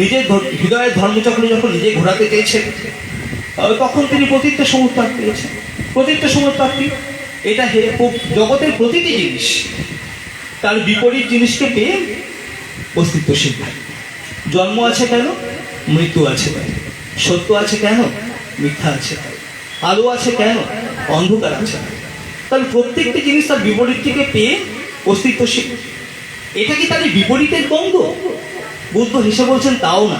নিজের হৃদয়ের ধর্মচক্র যখন নিজে ঘোরাতে চেয়েছেন, তখন তিনি প্রতীকটা সমুৎপাত পেয়েছেন। প্রতীকটা সমুৎপাত কি? এটা জগতের প্রতিটি জিনিস তার বিপরীত জিনিসকে পেয়ে অস্তিত্বশীল হয়। জন্ম আছে কেন? মৃত্যু আছে তাই। সত্য আছে কেন? মিথ্যা আছে তাই। আলো আছে কেন? অন্ধকার আছে তাই। তাহলে প্রত্যেকটি জিনিস তার বিপরীতটিকে পেয়ে অস্তিত্বশীল। এটা কি তাদের বিপরীতের দ্বন্দ্ব? বুদ্ধ হেসে বলছেন তাও না।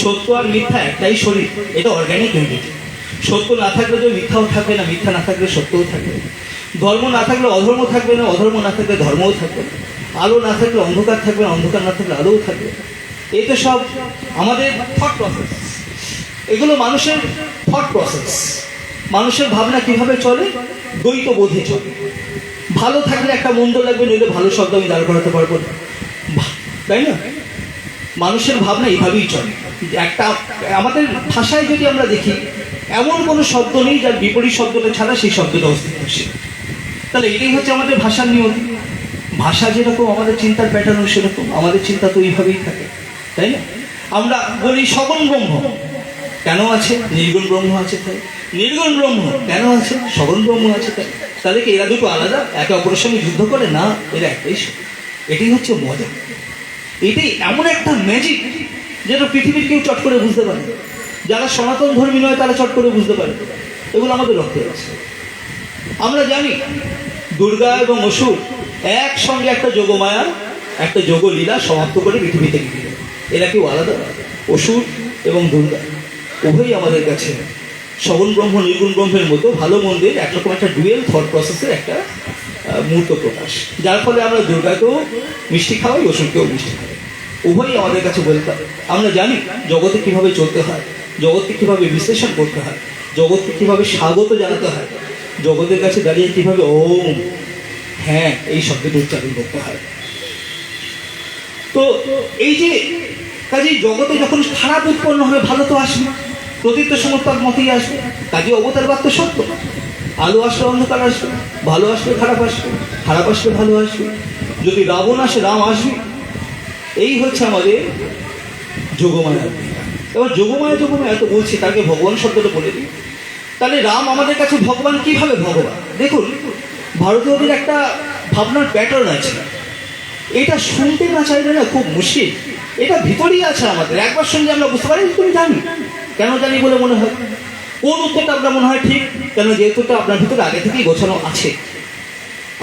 সত্য আর মিথ্যা একটাই শরীর, এটা অর্গানিক ইউনিটি। সত্য না থাকলে যে মিথ্যাও থাকবে না, মিথ্যা না থাকলে সত্যও থাকবে না। ধর্ম না থাকলে অধর্ম থাকবে না, অধর্ম না থাকলে ধর্মও থাকবে না। আলো না থাকলে অন্ধকার থাকবে না, অন্ধকার না থাকলে আলোও থাকবে না। এই তো সব আমাদের থট প্রসেস, এগুলো মানুষের থট প্রসেস। মানুষের ভাবনা কিভাবে চলে? দ্বৈত বোধে চলে। ভালো থাকলে একটা মন্দ লাগবে, নইলে ভালো শব্দ আমি দাঁড় করাতে পারবো না, তাই না? মানুষের ভাবনা এইভাবেই চলে। একটা আমাদের ভাষায় যদি আমরা দেখি, এমন কোনো শব্দ নেই যার বিপরীত শব্দটা ছাড়া সেই শব্দটা অস্তিত্বশীল। তাহলে এটাই হচ্ছে আমাদের ভাষার নিয়ম। ভাষা যেরকম আমাদের চিন্তার প্যাটার্ন সেরকম, আমাদের চিন্তা তো এইভাবেই থাকে, তাই না? আমরা বলি সগুণ ব্রহ্ম কেন আছে? নির্গুণ ব্রহ্ম আছে তাই। নির্গুণ ব্রহ্ম কেন আছে? সগুণ ব্রহ্ম আছে তাই। তাহলে কি এরা দুটো আলাদা, একে অপরের সঙ্গে যুদ্ধ করে? না, এরা একটাই। এটাই হচ্ছে মজা। এটাই এমন একটা ম্যাজিক যেটা পৃথিবীর কেউ চট করে বুঝতে পারে। যারা সনাতন ধর্মী নয় তারা চট করে বুঝতে পারে। এগুলো আমাদের রক্তে আছে। আমরা জানি দুর্গা এবং অসুর একসঙ্গে একটা যোগমায়া, একটা যোগলীলা সমাপ্ত করে পৃথিবীতে গিয়ে, এরা কেউ আলাদা? অসুর এবং দুর্গা উভয়ই আমাদের কাছে সগুণ ব্রহ্ম নির্গুণ ব্রহ্মের মতো ভালো মন্দের একরকম একটা ডুয়েল থট প্রসেসের একটা মূর্ত প্রকাশ, যার ফলে আমরা দুর্গাকেও মিষ্টি খাওয়াই, অসুরকেও মিষ্টি খাওয়াই, উভয়ই আমাদের কাছে বলতে হবে। আমরা জানি জগতে কিভাবে চলতে হয়, জগৎকে কিভাবে বিশ্লেষণ করতে হয়, জগৎকে কিভাবে স্বাগত জানাতে হয়, জগতের কাছে দাঁড়িয়ে কিভাবে ওম হ্যাঁ এই শব্দটি উচ্চারণ করতে হয়। তো এই যে কাজেই জগতে যখন খারাপ উৎপন্ন হবে ভালো তো আসবে, প্রদীপ্ত সমর্থক মতেই আসবে, কাজে অবতারবাদ তো সত্য। আলো আসলে অন্ধকার আসবে, ভালো আসলে খারাপ আসবে, খারাপ আসলে ভালো আসবে, যদি রাবণ আসে রাম আসবে। এই হচ্ছে আমাদের যোগমায়া। এবার যোগমায়া এত বলছি, তাকে ভগবান শব্দটা বলে দিই। তাহলে রাম আমাদের কাছে ভগবান, কিভাবে ভগবান? দেখুন, ভারতীয়দের একটা ভাবনার প্যাটার্ন আছে, এটা শুনতে না চাইলে না খুব মুশকিল, এটা ভিতরেই আছে আমাদের। একবার শুনলে আমরা বুঝতে পারি তুমি জানি, কেন জানি বলে মনে হয়। কোন উত্তরটা আপনার মনে হয় ঠিক? কেন যে উত্তরটা আপনার ভিতরে আগে থেকেই গোছানো আছে,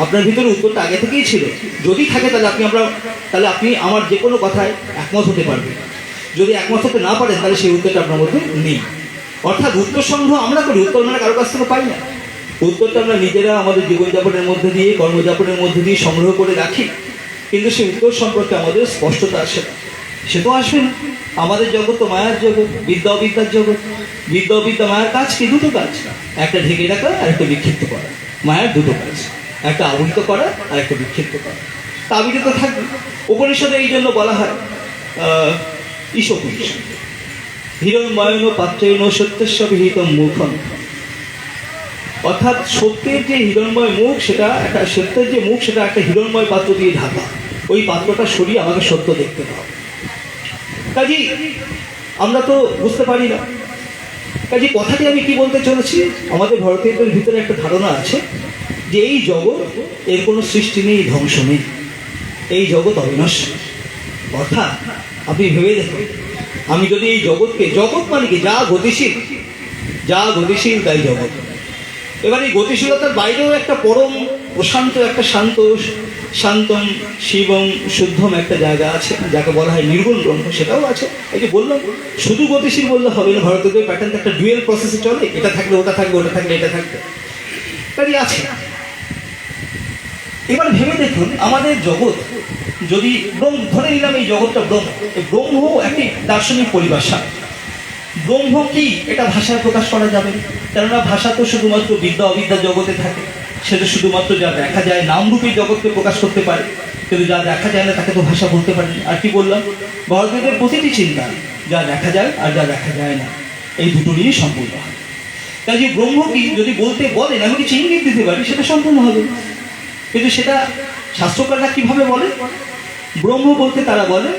আপনার ভিতরে উত্তরটা আগে থেকেই ছিল। যদি থাকে তাহলে আপনি আমার যে কোনো কথায় একমত হতে পারবেন। যদি একমত হতে না পারেন তাহলে সেই উত্তরটা আপনার মধ্যে নেই। অর্থাৎ উত্তর সংগ্রহ আমরা করি, উত্তর মানে কারো কাছ থেকে পাই না। উত্তরটা আমরা নিজেরা আমাদের জীবনযাপনের মধ্যে দিয়ে, কর্মযাপনের মধ্যে দিয়ে সংগ্রহ করে রাখি, কিন্তু সেই উত্তর সম্পর্কে আমাদের স্পষ্টতা আসে না। সে তো আসবে না। আমাদের জগৎ তো মায়ার জগৎ, বিদ্যা অবিদ্যার জগৎ। বিদ্যা অবিদ্যা মায়ের কাজ কি? দুটো কাজ, একটা ঢেকে রাখা আর একটা বিক্ষিপ্ত করা। মায়ের দুটো কাজ, একটা আবৃত করা আর একটা বিক্ষিপ্ত করা। তা আবৃত থাকবে। উপনিষদে এই জন্য বলা হয় ঈশোপনিষদ, হিরণ্ময়ন পাত্রেণ সত্যস্য বিহিতম মুখম। অর্থাৎ সত্যের যে হিরণ্ময় মুখ, সেটা একটা সত্যের যে মুখ, সেটা একটা হিরণ্ময় পাত্র দিয়ে ঢাকা। ওই পাত্রটা সরিয়ে আমাকে সত্য দেখতে পাও। কাজেই আমরা তো বুঝতে পারি না। কাজে কথাটি আমি কি বলতে চলেছি, আমাদের ভারতীয়দের ভিতরে একটা ধারণা আছে যে এই জগৎ, এর কোনো সৃষ্টি নেই, ধ্বংস নেই, এই জগৎ অবিনশ্বর। অর্থাৎ আপনি ভেবে দেখুন, আমি যদি এই জগৎকে, জগৎ মানে কি? যা গতিশীল তাই জগৎ। এবার এই গতিশীলতার বাইরেও একটা পরম প্রশান্ত, একটা শান্তম শিবম শুদ্ধম একটা জায়গা আছে, যাকে বলা হয় নির্গুণ ব্রহ্ম, সেটাও আছে। এই যে বললাম, শুধু গতিশীল বললে হবে না, ভারতীয়দের প্যাটার্ন একটা ডুয়েল প্রসেসে চলে, এটা থাকলে ওটা থাকবে, ওটা থাকলে এটা থাকবে, তাই আছে। এবার ভেবে দেখুন, আমাদের জগৎ যদি ধরে নিলাম এই জগৎটা ব্রহ্ম, ব্রহ্ম একটি দার্শনিক পরিভাষা। ব্রহ্ম কি, এটা ভাষায় প্রকাশ করা যাবে, কেননা ভাষা তো শুধুমাত্র বিদ্যা অবিদ্যার জগতে থাকে। সেটা শুধুমাত্র যা দেখা যায় নামরূপী জগৎকে প্রকাশ করতে পারে, কিন্তু যা দেখা যায় না তাকে তো ভাষা বলতে পারে না। আর কি বললাম, ভারতীয়দের প্রতিটি চিন্তা যা দেখা যায় আর যা দেখা যায় না, এই দুটো নিয়েই সম্পূর্ণ হয়। তাই যে ব্রহ্ম কি যদি বলতে বলেন, আমি কিছু ইঙ্গিত দিতে পারি, সেটা সম্পূর্ণ হবে। কিন্তু সেটা শাস্ত্রকাররা কিভাবে বলে? ব্রহ্ম বলতে তারা বলেন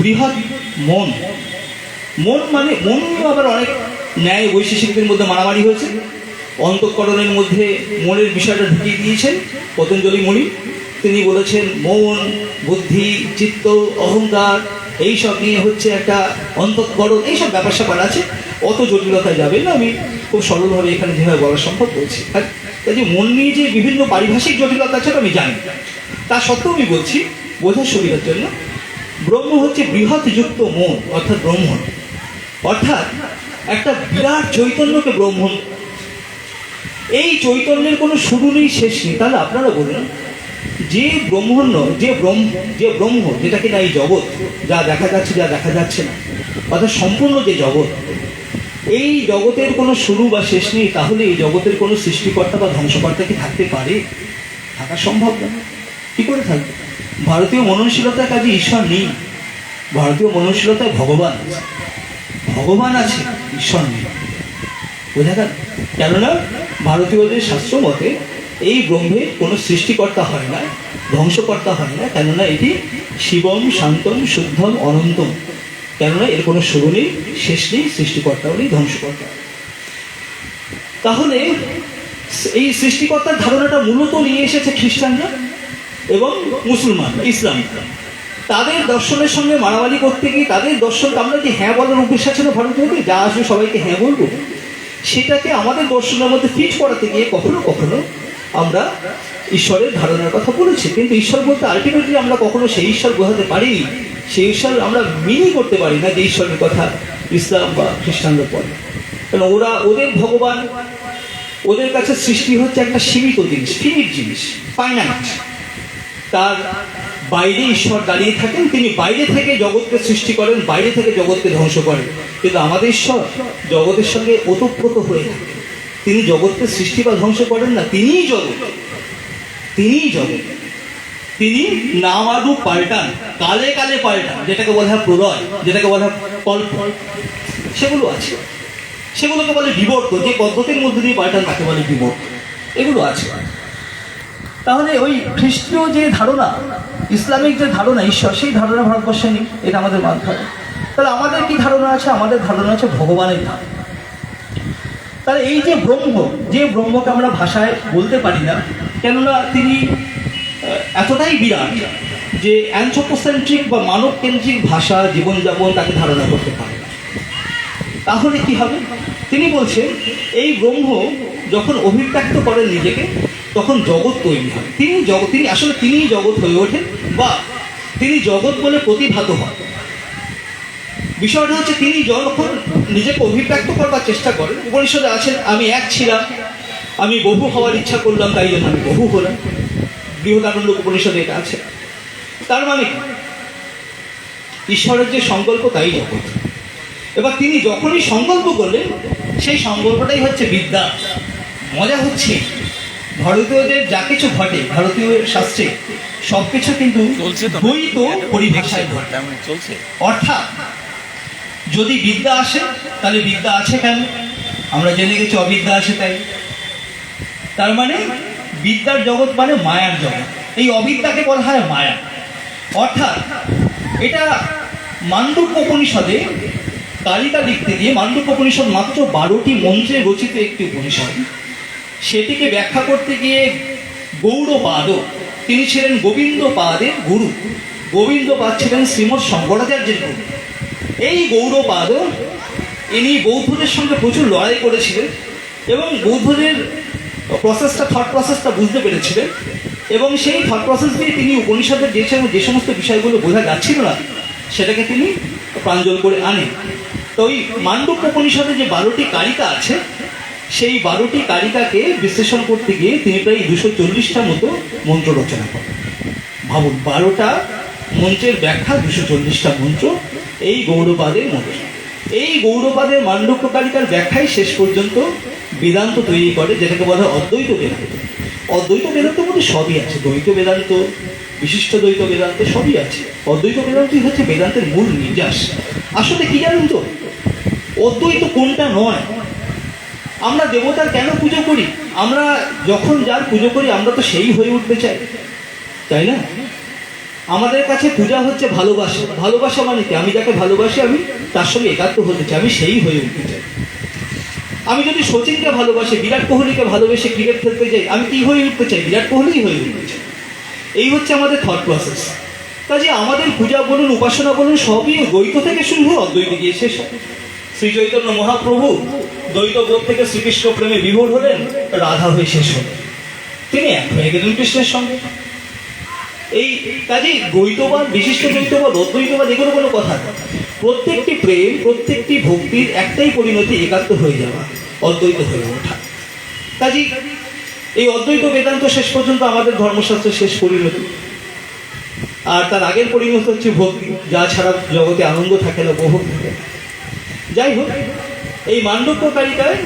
বৃহৎ মন। মন মানে, মন আবার অনেক ন্যায় বৈশেষিকদের মধ্যে মারামারি হয়েছে। অন্তঃকরণের মধ্যে মনের বিষয়টা ঢুকিয়ে দিয়েছেন পতঞ্জলি মুনি। তিনি বলেছেন মন, বুদ্ধি, চিত্ত, অহংকার এইসব নিয়ে হচ্ছে একটা অন্তঃকরণ, এইসব ব্যাপার স্যাপার আছে। অত জটিলতায় যাবে না, আমি খুব সরলভাবে এখানে যেভাবে বলা সম্ভব বলছি। তাই যে মন নিয়ে যে বিভিন্ন পারিভাষিক জটিলতা আছে আমি জানি, তা সত্ত্বেও আমি বলছি বোঝার সুবিধার জন্য। ব্রহ্ম হচ্ছে বৃহৎ যুক্ত মন, অর্থাৎ ব্রহ্মণ, অর্থাৎ একটা বিরাট চৈতন্যকে ব্রহ্মণ। এই চৈতন্যের কোনো শুরু নেই, শেষ নেই। তাহলে আপনারা বলুন, যে ব্রহ্মণ্য, যে ব্রহ্ম, যেটা কিনা এই জগৎ, যা দেখা যাচ্ছে যা দেখা যাচ্ছে না, অর্থাৎ সম্পূর্ণ যে জগৎ, এই জগতের কোনো শুরু বা শেষ নেই, তাহলে এই জগতের কোনো সৃষ্টিকর্তা বা ধ্বংসকর্তা কি থাকতে পারে? থাকা সম্ভব না। কি করে থাকবে? ভারতীয় মননশীলতার কাজে ঈশ্বর নেই, ভারতীয় মননশীলতায় ভগবান আছে। ভগবান আছে, ঈশ্বর নেই। বোঝা গেল? কেননা ভারতীয়দের শাস্ত্র মতে এই ব্রহ্মের কোনো সৃষ্টিকর্তা হয় না, ধ্বংসকর্তা হয় না, কেননা এটি শিবম শান্তম শুদ্ধম অনন্তম। কেননা এর কোনো শুরু নেই, শেষ নেই, সৃষ্টিকর্তাও নেই, ধ্বংসকর্তা। তাহলে এই সৃষ্টিকর্তার ধারণাটা মূলত নিয়ে এসেছে খ্রিস্টানরা এবং মুসলমান, ইসলাম। তাদের দর্শনের সঙ্গে মারামারি করতে গিয়ে তাদের দর্শনকে, আমরা যে হ্যাঁ বলার অভ্যেস আছে না ভারতীয়দের, যা আসবে সবাইকে হ্যাঁ বলবো, সেটাকে আমাদের দর্শনের মধ্যে ফিট করাতে গিয়ে কখনো কখনো আমরা ঈশ্বরের ধারণার কথা বলেছি। কিন্তু ঈশ্বর বলতে আলটিমেটলি আমরা কখনো সেই ঈশ্বর বোঝাতে পারিনি, সেই ঈশ্বর আমরা মিনই করতে পারি না যে ঈশ্বরের কথা ইসলাম বা খ্রিস্টানরা বলে। কারণ ওদের ভগবান, ওদের কাছে সৃষ্টি হচ্ছে একটা সীমিত জিনিস, ফিনিট জিনিস, ফাইনাইট। তার বাইরে ঈশ্বর দাঁড়িয়ে থাকেন, তিনি বাইরে থেকে জগৎকে সৃষ্টি করেন, বাইরে থেকে জগৎকে ধ্বংস করেন। কিন্তু আমাদের ঈশ্বর জগতের সঙ্গে ওতপ্রোত হয়ে থাকেন, তিনি জগৎকে সৃষ্টি বা ধ্বংস করেন না, তিনিই জগৎ, তিনিই জগৎ। তিনি নাম আর রূপ পাল্টান, কালে কালে পাল্টান, যেটাকে বলা হয় প্রলয়, যেটাকে বলা হয় কল্প, সেগুলো আছে। সেগুলোকে বলে বিবর্ত, যে পদ্ধতির মধ্যে দিয়ে পাল্টান তাকে বলে বিবর্ত, এগুলো আছে। তাহলে ওই খ্রিস্টীয় যে ধারণা, ইসলামিক যে ধারণা ঈশ্বর, সেই ধারণা ভারতবর্ষে নেই, এটা আমাদের মানতে হবে। তাহলে আমাদের কি ধারণা আছে? আমাদের ধারণা আছে ভগবানের ধারণা। তাহলে এই যে ব্রহ্ম, যে ব্রহ্মকে আমরা ভাষায় বলতে পারি না, কেননা তিনি এতটাই বিরাট যে অ্যানথ্রোপোসেন্ট্রিক বা মানব কেন্দ্রিক ভাষা, জীবনযাপন তাকে ধারণা করতে পারে না। তাহলে কি হবে? তিনি বলছেন এই ব্রহ্ম যখন অভিব্যক্ত করেন নিজেকে, তখন জগৎ তৈরি হয়। তিনি আসলে তিনিই জগৎ হয়ে ওঠেন, বা তিনি জগৎ বলে প্রতিভাত হন। বিষয়টা হচ্ছে তিনি যখন নিজেকে অভিব্যক্ত করবার চেষ্টা করেন, উপনিষদে আছেন আমি এক ছিলাম, আমি বহু হওয়ার ইচ্ছা করলাম, তাই জন্য আমি বহু হলাম। বৃহদারণ্য উপনিষদে এটা আছে। তার মানে ঈশ্বরের যে সংকল্প তাই জগৎ। এবার তিনি যখনই সংকল্প করলেন, সেই সংকল্পটাই হচ্ছে বিদ্যা। মজা হচ্ছে ভারতীয়দের যা কিছু ঘটে ভারতীয় শাস্ত্রে, সবকিছু কিন্তু দ্বৈত পরিভাষায় ঘটে। অর্থাৎ যদি বিদ্যা আসে, তাহলে বিদ্যা আছে কেন? আমরা জেনে গেছি অবিদ্যা আছে তাই। তার মানে বিদ্যার জগৎ মানে মায়ার জগৎ, এই অবিদ্যাকে বলা হয় মায়া। অর্থাৎ এটা মান্ডুক্য উপনিষদে কালিকা লিখতে গিয়ে, মান্ডুক্য উপনিষদ মাত্র 12টি মন্ত্রে রচিত একটি উপনিষদ, সেটিকে ব্যাখ্যা করতে গিয়ে গৌড়পাদ, তিনি ছিলেন গোবিন্দপাদের গুরু। গোবিন্দপাদ ছিলেন শ্রীমৎ শঙ্করাচার্যের গুরু। এই গৌড়পাদ ইনি বৌদ্ধদের সঙ্গে প্রচুর লড়াই করেছিলেন এবং বৌদ্ধদের প্রসেসটা, থট প্রসেসটা বুঝতে পেরেছিলেন, এবং সেই থট প্রসেস দিয়ে তিনি উপনিষদের যে সমস্ত বিষয়গুলো বোঝা যাচ্ছিল না, সেটাকে তিনি প্রাঞ্জল করে আনেন। তো ওই মান্ডুক্য উপনিষদে যে 12টি কারিকা আছে, সেই 12টি কারিকাকে বিশ্লেষণ করতে গিয়ে তিনি প্রায় 240টা মতো মন্ত্র রচনা করেন। ভাবুন, 12টা মন্ত্রের ব্যাখ্যা, 240টা মন্ত্র, এই গৌড়পাদের মন্ত্র। এই গৌড়পাদের মান্ডুক্য কারিকার ব্যাখ্যায় শেষ পর্যন্ত বেদান্ত তৈরি করে, যেটাকে বলা হয় অদ্বৈত বেদান্ত। অদ্বৈত বেদান্তের মধ্যে সবই আছে, দ্বৈত বেদান্ত, বিশিষ্ট দ্বৈত বেদান্ত, সবই আছে। অদ্বৈত বেদান্তই হচ্ছে বেদান্তের মূল নির্যাস। আসলে কি জানেন তো, অদ্বৈত কোনটা নয়? আমরা দেবতার কেন পুজো করি? আমরা যখন যার পুজো করি, আমরা তো সেই হয়ে উঠতে চাই, তাই না? আমাদের কাছে পূজা হচ্ছে ভালোবাসা। ভালোবাসা মানে কি? আমি যাকে ভালোবাসি, আমি তার সঙ্গে একাত্ম হতে চাই, আমি সেই হয়ে উঠতে চাই। আমি যদি সচিনকে ভালোবাসি, বিরাট কোহলিকে ভালোবেসে ক্রিকেট খেলতে যাই, আমি কি হয়ে উঠতে চাই? বিরাট কোহলি হয়ে উঠতে চাই। এই হচ্ছে আমাদের থট প্রসেস। কাজে আমাদের পূজা বলুন, উপাসনা বলুন, সবই দ্বৈত থেকে শুরু হয়ে অদ্বৈতে গিয়ে শেষ হয়। শ্রী চৈতন্য মহাপ্রভু দ্বৈত বোধ থেকে শ্রীকৃষ্ণ প্রেমে বিভোর হলেন, রাধা হয়ে শেষ হলেন, তিনি এক হয়ে গেলেন কৃষ্ণের সঙ্গে। এই কাজে দ্বৈতবাদ, বিশিষ্ট দ্বৈতবাদ, অদ্বৈতবাদ, এগুলো কোনো কথা না। প্রত্যেকটি প্রেম, প্রত্যেকটি ভক্তির একটাই পরিণতি, একাত্ম হয়ে যাওয়া, অদ্বৈত হয়ে ওঠা। কাজে এই অদ্বৈত বেদান্ত শেষ পর্যন্ত আমাদের ধর্মশাস্ত্রের শেষ পরিণতি। আর তার আগের পরিণতি হচ্ছে ভক্তি, যা ছাড়া জগতে আনন্দ থাকে না, উপভোগ থাকে। যাই হোক, এই মান্ডুক্য কারিকায়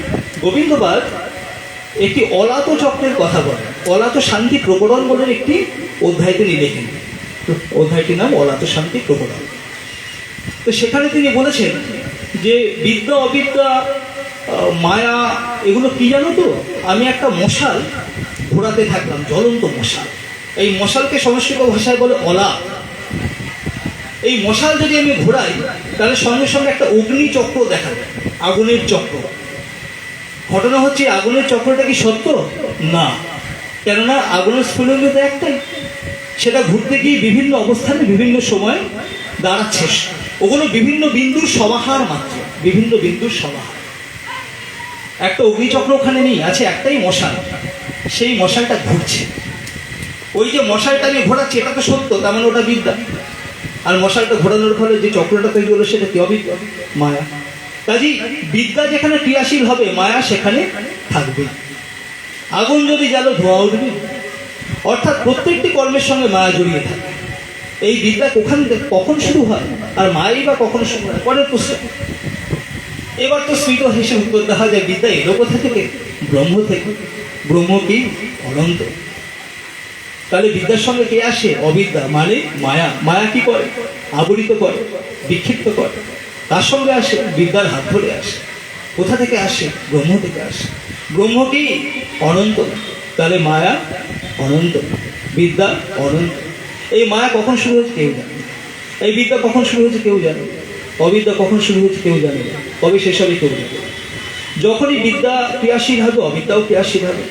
গোবিন্দপাদ একটি অলাত চক্রের কথা বলেন। অলাত শান্তি প্রকরণ বলে একটি অধ্যায় তিনি লেখেন। অধ্যায়টির নাম অলাত শান্তি প্রকরণ। তো সেখানে তিনি বলেছেন যে বিদ্যা, অবিদ্যা, মায়া, এগুলো কি জানো তো? আমি একটা মশাল ঘোরাতে থাকলাম, জ্বলন্ত মশাল। এই মশালকে সংস্কৃত ভাষায় বলে অলা। এই মশাল যদি আমি ঘোরাই, তাহলে সঙ্গে সঙ্গে একটা অগ্নি চক্র দেখা যায়, আগুনের চক্র। ঘটনা হচ্ছে, আগুনের চক্রটা কি সত্য? না, কেননা আগুনের স্ফুলিঙ্গ তো একটাই, সেটা ঘুরতে গিয়ে বিভিন্ন অবস্থানে বিভিন্ন সময় দাঁড়াচ্ছে। ওগুলো বিভিন্ন বিন্দুর সমাহার মাত্র, বিভিন্ন বিন্দুর সমাহার। একটা অগ্নিচক্র ওখানে নেই, আছে একটাই মশাল। সেই মশালটা ঘুরছে। ওই যে মশালটা আমি ঘোরাচ্ছি, এটা তো সত্য, তার মানে ওটা বিদ্যা। আর মশালটা ঘোরানোর ফলে যে চক্রটা তৈরি হলো, সেটা কি? অবিদ্যা, মায়া। কাজেই বিদ্যা যেখানে ক্রিয়াশীল হবে মায়া সেখানে থাকবে। আগুন যদি জ্বালো ধোঁয়া উঠবে। অর্থাৎ প্রত্যেকটি কর্মের সঙ্গে মায়া জড়িয়ে থাকে। এই বিদ্যা কখন শুরু হয় আর মায়াই বা কখন শুরু হয়? পরের প্রশ্ন। এবার তো স্মৃত হেসে উত্তর দেখা যায়, বিদ্যা এলো কোথা থেকে? ব্রহ্ম থেকে। ব্রহ্ম কি? অনন্ত। তাহলে বিদ্যার সঙ্গে কে আসে? অবিদ্যা মানে মায়া। মায়া কি করে? আবরিত করে, বিক্ষিপ্ত করে। তার সঙ্গে আসে বিদ্যার হাত ধরে আসে। কোথা থেকে আসে? ব্রহ্ম থেকে আসে। ব্রহ্ম কি? অনন্ত। তাহলে মায়া অনন্ত, বিদ্যা অনন্ত। এই মায়া কখন শুরু হয়েছে কেউ জানে, এই বিদ্যা কখন শুরু হয়েছে কেউ জানে, অবিদ্যা কখন শুরু হয়েছে কেউ জানে না, তবে সেসবই কেউ জানে। যখনই বিদ্যা ক্রিয়াশীল হবে অবিদ্যাও ক্রিয়াশীল হবে।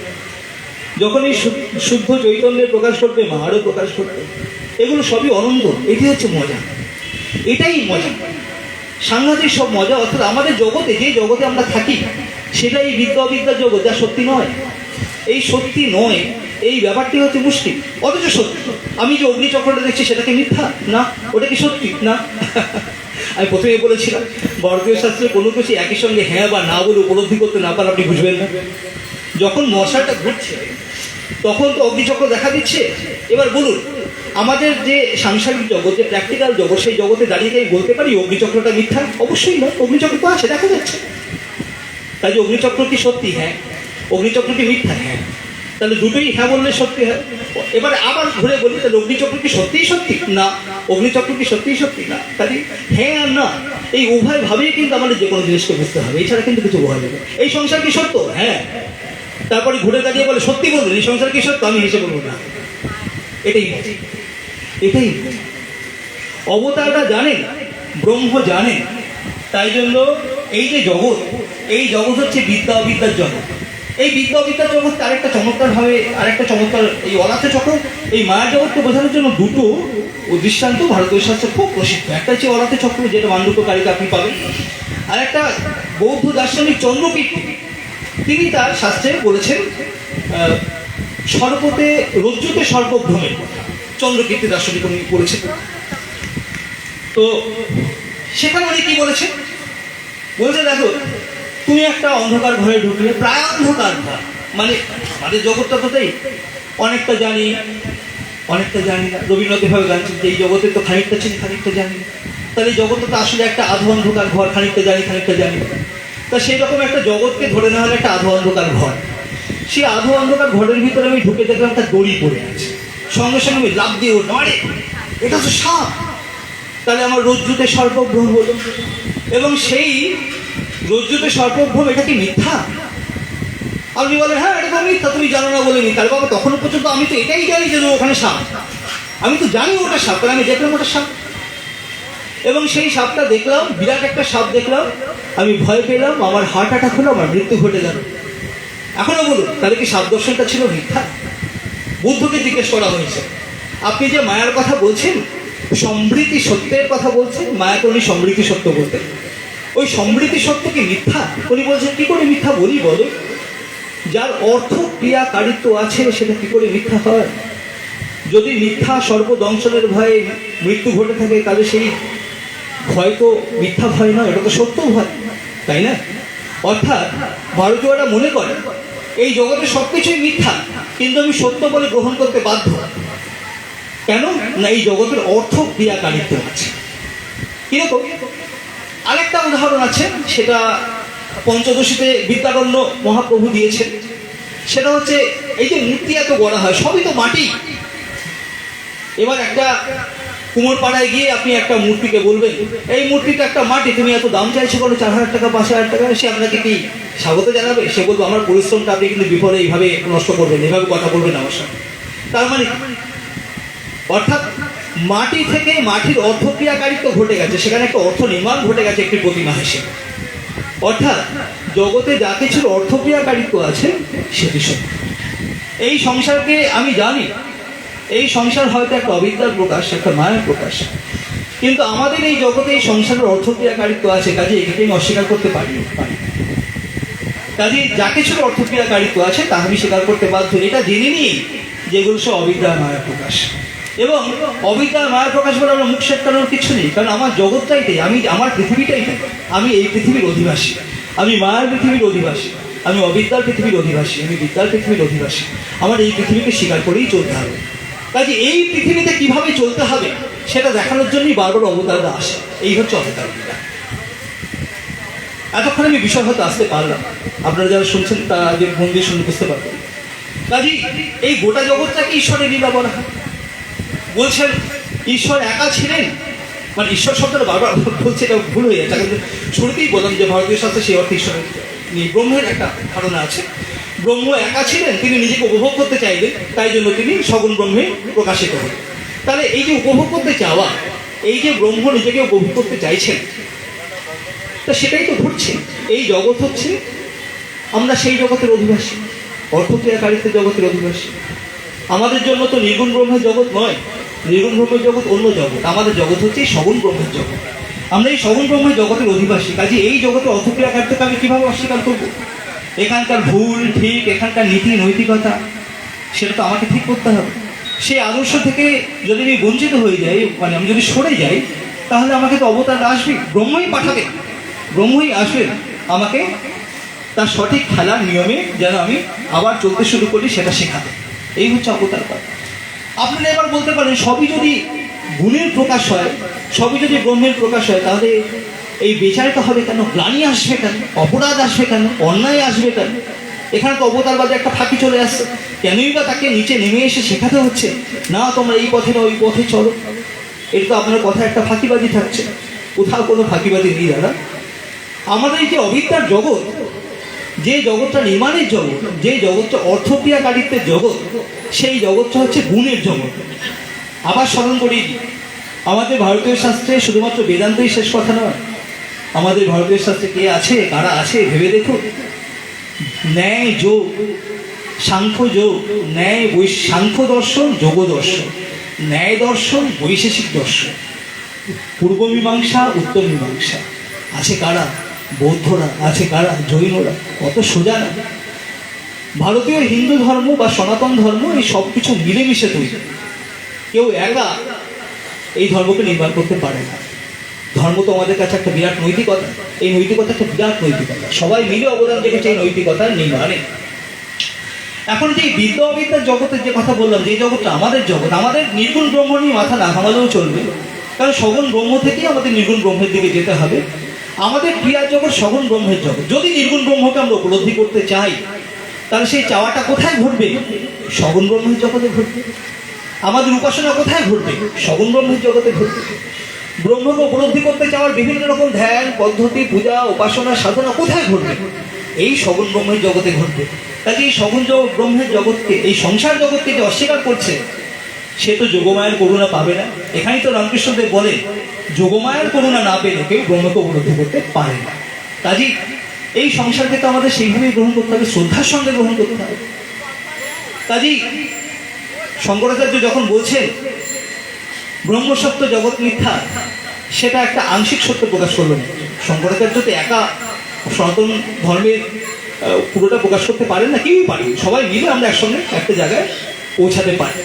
যখনই শুদ্ধ চৈতন্যের প্রকাশ করবে মায়ারও প্রকাশ করবে। এগুলো সবই অনন্ত। এটি হচ্ছে মজা, এটাই মজা, সাংঘাতিক সব মজা। অর্থাৎ আমাদের জগতে, যে জগতে আমরা থাকি সেটাই বিদ্যা অবিদ্যার জগৎ, যা সত্যি নয়। এই সত্যি নয়, এই ব্যাপারটি হচ্ছে মুশকিল, অথচ সত্যি। আমি যে অগ্নিচক্রটা দেখছি সেটা কি মিথ্যা? না। ওটা কি সত্যি? না। আমি প্রথমে বলেছিলাম ভারতীয় শাস্ত্রে কোনো কিছু একই সঙ্গে হ্যাঁ বা না বলে উপলব্ধি করতে না পারলে আপনি বুঝবেন না। যখন মশাটা ঘুরছে তখন তো অগ্নিচক্র দেখা দিচ্ছে। এবার বলুন, আমাদের যে সাংসারিক জগৎ, যে প্র্যাকটিক্যাল জগৎ, সেই জগতে দাঁড়িয়ে গিয়ে বলতে পারি অগ্নিচক্রটা মিথ্যা? অবশ্যই নয়। অগ্নিচক্র তো আছে, দেখা যাচ্ছে। তাই যে অগ্নিচক্র কি সত্যি? হ্যাঁ। অগ্নিচক্র কি মিথ্যা? হ্যাঁ। তাহলে দুটোই হ্যাঁ বললে সত্যি হয়। এবারে আবার ঘুরে বলি, তাহলে অগ্নিচক্র কি সত্যিই সত্যি? না। অগ্নিচক্র কি সত্যিই সত্যি? না। তাহলে হ্যাঁ আর না, এই উভয় ভাবেই কিন্তু আমাদের যে কোনো জিনিসকে বুঝতে হবে, এছাড়া কিন্তু কিছু বোঝা যাবে। এই সংসার কি সত্য? হ্যাঁ। তারপরে ঘুরে দাঁড়িয়ে বলে সত্যি বলবেন এই সংসার কি সত্য? আমি হেসে বলবো না। এটাই এটাই অবতাররা জানেন, ব্রহ্ম জানেন। তাই জন্য এই যে জগৎ, এই জগৎ হচ্ছে বিদ্যা অবিদ্যার জগৎ। এই বিদ্যা অবিদ্যার জগৎ আরেকটা চমৎকারভাবে, আরেকটা চমৎকার এই অলাথ চক্র, এই মায়া জগৎকে বোঝানোর জন্য দুটো দৃষ্টান্ত ভারতীয় শাস্ত্রে খুব প্রসিদ্ধ। একটা হচ্ছে অলাথ চক্র, যেটা মান্ডুক্যকারিকা আপনি পাবেন। আর একটা বৌদ্ধ দার্শনিক চন্দ্রকীর্তি, তিনি তার শাস্ত্রে বলেছেন সর্বতে রজ্জুতে সর্বভ্রমের কথা। চন্দ্রকীর্তি দার্শনিক উনি বলেছেন। তো সেখানে উনি কি বলেছেন? বলছে দেখো, তুমি একটা অন্ধকার ঘরে ঢুকলে, প্রায় অন্ধকার ঘর, মানে আমাদের জগৎটা তো তাই, অনেকটা জানি অনেকটা জানি না। রবীন্দ্রনাথ এভাবে গান, যে এই জগতে তো খানিকটা চিনি খানিকটা জানি না। তাহলে এই জগৎটা তো আসলে একটা আধো অন্ধকার ঘর, খানিকটা জানি খানিকটা জানি না। তা সেই রকম একটা জগৎকে ধরে নেওয়া হলে একটা আধো অন্ধকার ঘর। সেই আধো অন্ধকার ঘরের ভিতরে আমি ঢুকে দেখলাম একটা দড়ি পড়ে আছে। সঙ্গে সঙ্গে আমি লাফ দিয়ে উঠলাম, আরে এটা তো সাপ। তাহলে আমার রজ্জুতে সর্পভ্রম হলো। এবং সেই রজ্জুতে সর্পভ্রম, এটা কি মিথ্যা? আপনি বলেন হ্যাঁ এটা তো মিথ্যা, তুমি জানো না বলে মিথ্যা। বাবা তখনও পর্যন্ত আমি তো এটাই জানি যে ওখানে সাপ, আমি তো জানি ওটা সাপ, কারণ আমি দেখলাম ওটা সাপ। এবং সেই সাপটা দেখলাম, বিরাট একটা সাপ দেখলাম, আমি ভয় পেলাম, আমার হার্ট অ্যাটাক হলো, আমার মৃত্যু ঘটে গেল। এখনো বলুন, তাহলে কি সাপ দর্শনটা ছিল মিথ্যা? বুদ্ধকে জিজ্ঞেস করা হয়েছে, আপনি যে মায়ার কথা বলছেন, সমৃদ্ধি সত্যের কথা বলছেন, মায়াকে উনি সমৃদ্ধি সত্য বলতেন, ওই সমৃদ্ধি সত্য কি মিথ্যা? উনি বলছেন কি করে মিথ্যা বলি বলো? যার অর্থ ক্রিয়াকারিত্ব আছে সেটা কি করে মিথ্যা হয়? যদি মিথ্যা সর্বদংশনের ভয়ে মৃত্যু ঘটে থাকে, তাহলে সেই ভয় তো মিথ্যা ভয় নয়, এটা তো সত্য ভয়, তাই না? অর্থাৎ ভারতীয়রা মনে করে এই জগতে সবকিছুই মিথ্যা, কিন্তু আমি সত্য বলে গ্রহণ করতে বাধ্য। কেন না, এই জগতের অর্থ ক্রিয়াকারিত্ব আছে। কিরকম? আরেকটা উদাহরণ আছে, সেটা পঞ্চদশীতে বিদ্যারণ্য মহাপ্রভু দিয়েছেন। সেটা হচ্ছে এই যে মূর্তি এত গড়া হয়, সবই তো মাটি। এবার একটা কুমোরপাড়ায় গিয়ে আপনি একটা মূর্তিকে বলবেন এই মূর্তিটা একটা মাটি, তুমি এত দাম চাইছো কোনো 4,000 টাকা 5,000 টাকা, সে আপনাকে কি স্বাগত জানাবে? সে বলবো আমার পরিশ্রমটা আপনি কিন্তু বিফলে এইভাবে নষ্ট করবেন, এইভাবে কথা বলবেন আমার সাথে। তার মানে অর্থাৎ মাটি থেকে মাটির অর্থক্রিয়াকারিত্ব ঘটে গেছে, সেখানে একটা অর্থ নির্মাণ ঘটে গেছে একটি প্রতিমা হিসেবে। অর্থাৎ জগতে যা কিছুর অর্থক্রিয়াকারিত্ব আছে সেটি সত্য। এই সংসারকে আমি জানি, এই সংসার হয়তো একটা অবিদ্যার প্রকাশ, একটা মায়ের প্রকাশ, কিন্তু আমাদের এই জগতে এই সংসারের অর্থক্রিয়াকারিত্ব আছে, কাজে এটাকে আমি অস্বীকার করতে পারি। কাজে যা কিছুর অর্থক্রিয়াকারিত্ব আছে তা আমি স্বীকার করতে বাধ্য, এটা জেনে নিই যেগুলো সব অবিদ্যার মায়ের প্রকাশ। এবং অবিদ্যার মায়া প্রকাশ বলে আমরা মুখ সেটকানোর কিছু নেই, কারণ আমার জগৎটাইটাই, আমি আমার পৃথিবীটাই নেই, আমি এই পৃথিবীর অধিবাসী, আমি মায়ার পৃথিবীর অধিবাসী, আমি অবিদ্যার পৃথিবীর অধিবাসী, আমি বিদ্যার পৃথিবীর অধিবাসী। আমার এই পৃথিবীকে স্বীকার করেই চলতে হবে। কাজে এই পৃথিবীতে কিভাবে চলতে হবে সেটা দেখানোর জন্যই বারবার অবতাররা আসে। এই হচ্ছে অবতার লীলা। এতক্ষণ আমি বিষয় হয়তো আসতে পারলাম, আপনারা যারা শুনছেন তারা যে মন দিয়ে শুনে বুঝতে পারবেন। কাজেই এই গোটা জগৎটাকে ঈশ্বরের লীলা বলা হয়। বলছেন ঈশ্বর একা ছিলেন, মানে ঈশ্বর শব্দটা বারবার বলছে, এটা ভুল হয়ে যাচ্ছে। কিন্তু শুরুতেই বললাম যে ভারতীয় শাস্ত্রে সেই অর্থে ঈশ্বরের নেই। ব্রহ্মের একটা ধারণা আছে, ব্রহ্ম একা ছিলেন, তিনি নিজেকে উপভোগ করতে চাইলেন, তাই জন্য তিনি সগুণ ব্রহ্মে প্রকাশিত হলেন। তাহলে এই যে উপভোগ করতে চাওয়া, এই যে ব্রহ্ম নিজেকে উপভোগ করতে চাইছেন, তা সেটাই তো ঘটছে। এই জগৎ হচ্ছে, আমরা সেই জগতের অধিবাসী, অর্থক্রিয়াকারিত্বের জগতের অধিবাসী। আমাদের জন্য তো নির্গুণ ব্রহ্মের জগৎ নয়, নির্গুণ ব্রহ্মের জগৎ অন্য জগৎ। আমাদের জগৎ হচ্ছে এই সগুণ ব্রহ্মের জগৎ। আমরা এই সগুণ ব্রহ্মের জগতের অধিবাসী। কাজে এই জগতের অর্থক্রিয়াকারিত্বকে আমি কীভাবে অস্বীকার করবো? এখানকার ভুল ঠিক, এখানকার নীতি নৈতিকতা, সেটা তো আমাকে ঠিক করতে হবে। সেই আদর্শ থেকে যদি আমি বঞ্চিত হয়ে যাই, মানে আমি যদি সরে যাই, তাহলে আমাকে তো অবতার আসবে, ব্রহ্মই পাঠাবে, ব্রহ্মই আসবেন আমাকে তার সঠিক খেলার নিয়মে যেন আমি আবার চলতে শুরু করি সেটা শেখাতে। এই হচ্ছে অবতার কথা। আপনারা এবার বলতে পারেন, সবই যদি গুণের প্রকাশ হয়, সবই যদি ব্রহ্মের প্রকাশ হয়, তাহলে এই বেচারিত হবে কেন? গ্লানি আসবে কেন? অপরাধ আসবে কেন? অন্যায় আসবে কেন? এখানে তো অবতারবাদে একটা ফাঁকি চলে আসছে। কেনই বা তাকে নিচে নেমে এসে শেখাতে হচ্ছে, না তোমরা এই পথে না ওই পথে চলো? এটা তো আপনার কথা একটা ফাঁকিবাজি থাকছে। কোথাও কোনো ফাঁকিবাজি নেই দাদা। আমাদের এই যে অবিদ্যার জগৎ, যে জগৎটা নির্মাণের জগৎ, যে জগৎটা অর্থক্রিয়াকারিত্বের জগৎ, সেই জগৎটা হচ্ছে গুণের জগৎ। আবার স্মরণ করি, আমাদের ভারতীয় শাস্ত্রে শুধুমাত্র বেদান্তই শেষ কথা নয়। আমাদের ভারতীয় শাস্ত্রে কে আছে, কারা আছে ভেবে দেখুন। ন্যায় যোগ, সাংখ্য যোগ, ন্যায় সাংখ্য দর্শন, যোগ দর্শন, ন্যায় দর্শন, বৈশেষিক দর্শন, পূর্ব মীমাংসা, উত্তর মীমাংসা। আছে কারা? বৌদ্ধরা। আছে কারা? জৈনরা। কত সোজা না? ভারতীয় হিন্দু ধর্ম বা সনাতন ধর্ম এই সব কিছু মিলেমিশে তৈরি। কেউ একা এই ধর্মকে নির্মাণ করতে পারে না। ধর্ম তো আমাদের কাছে একটা বিরাট নৈতিকতা। এই নৈতিকতা একটা বিরাট নৈতিকতা, সবাই মিলে অবদান রেখেছে এই নৈতিকতার নির্মাণে। এখন যে বিদ্যা অবিদ্যার জগতের যে কথা বললাম, যে জগৎটা আমাদের জগৎ, আমাদের নির্গুণ ব্রহ্ম নিয়ে মাথা না ঘামালেও চলবে, কারণ সগুণ ব্রহ্ম থেকেই আমাদের নির্গুণ ব্রহ্মের দিকে যেতে হবে। আমাদের ক্রিয়ার জগৎ সগুণ ব্রহ্মের জগৎ। যদি নির্গুণ ব্রহ্মকে আমরা উপলব্ধি করতে চাই, তাহলে সেই চাওয়াটা কোথায় ঘটবে? সগুণ ব্রহ্মের জগতে ঘটবে। আমাদের উপাসনা কোথায় ঘটবে? সগুণ ব্রহ্মের জগতে ঘটবে। ব্রহ্মকে উপলব্ধি করতে চাওয়ার বিভিন্ন রকম ধ্যান পদ্ধতি, পূজা, উপাসনা, সাধনা কোথায় ঘটবে? এই সগুণ ব্রহ্মের জগতে ঘটবে। কাজে এই সগুণ ব্রহ্মের জগৎকে, এই সংসার জগৎকে যে অস্বীকার করছে, সে তো যোগমায়ের করুণা পাবে না। এখানেই তো রামকৃষ্ণদেব বলেন, যোগমায়ের করুণা না পেলে কেউ ব্রহ্মকে উপলব্ধি করতে পারে না। কাজেই এই সংসারকে তো আমাদের সেইভাবেই গ্রহণ করতে হবে, শ্রদ্ধার সঙ্গে গ্রহণ করতে হবে। কাজেই শঙ্করাচার্য যখন বলছেন ব্রহ্মসত্য জগৎ মিথ্যা, সেটা একটা আংশিক সত্য প্রকাশ করলেন। শঙ্করাচার্য তো একা সনাতন ধর্মের পুরোটা প্রকাশ করতে পারেন না, কেউই পারি। সবাই মিলে আমরা একসঙ্গে একটা জায়গায় পৌঁছাতে পারি।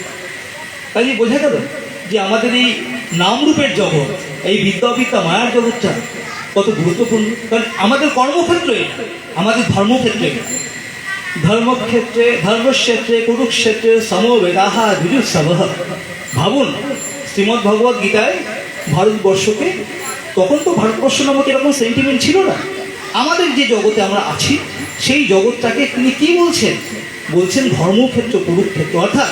কাজে বোঝা গেল যে আমাদের এই নামরূপের জগৎ, এই বিদ্যা অবিদ্যা মায়ার জগৎটা কত গুরুত্বপূর্ণ। কারণ আমাদের কর্মক্ষেত্রে, আমাদের ধর্মক্ষেত্রে, ধর্মক্ষেত্রে ধর্মক্ষেত্রে কুরুক্ষেত্রে সমবেদাহা দ্বিজুৎসবঃ। ভাবুন, শ্রীমদ্ ভগবদ গীতায় ভারতবর্ষকে, তখন তো ভারতবর্ষ নামক এরকম সেন্টিমেন্ট ছিল না। আমাদের যে জগতে আমরা আছি, সেই জগৎটাকে তিনি কি বলছেন? বলছেন ধর্মক্ষেত্র কুরুক্ষেত্র। অর্থাৎ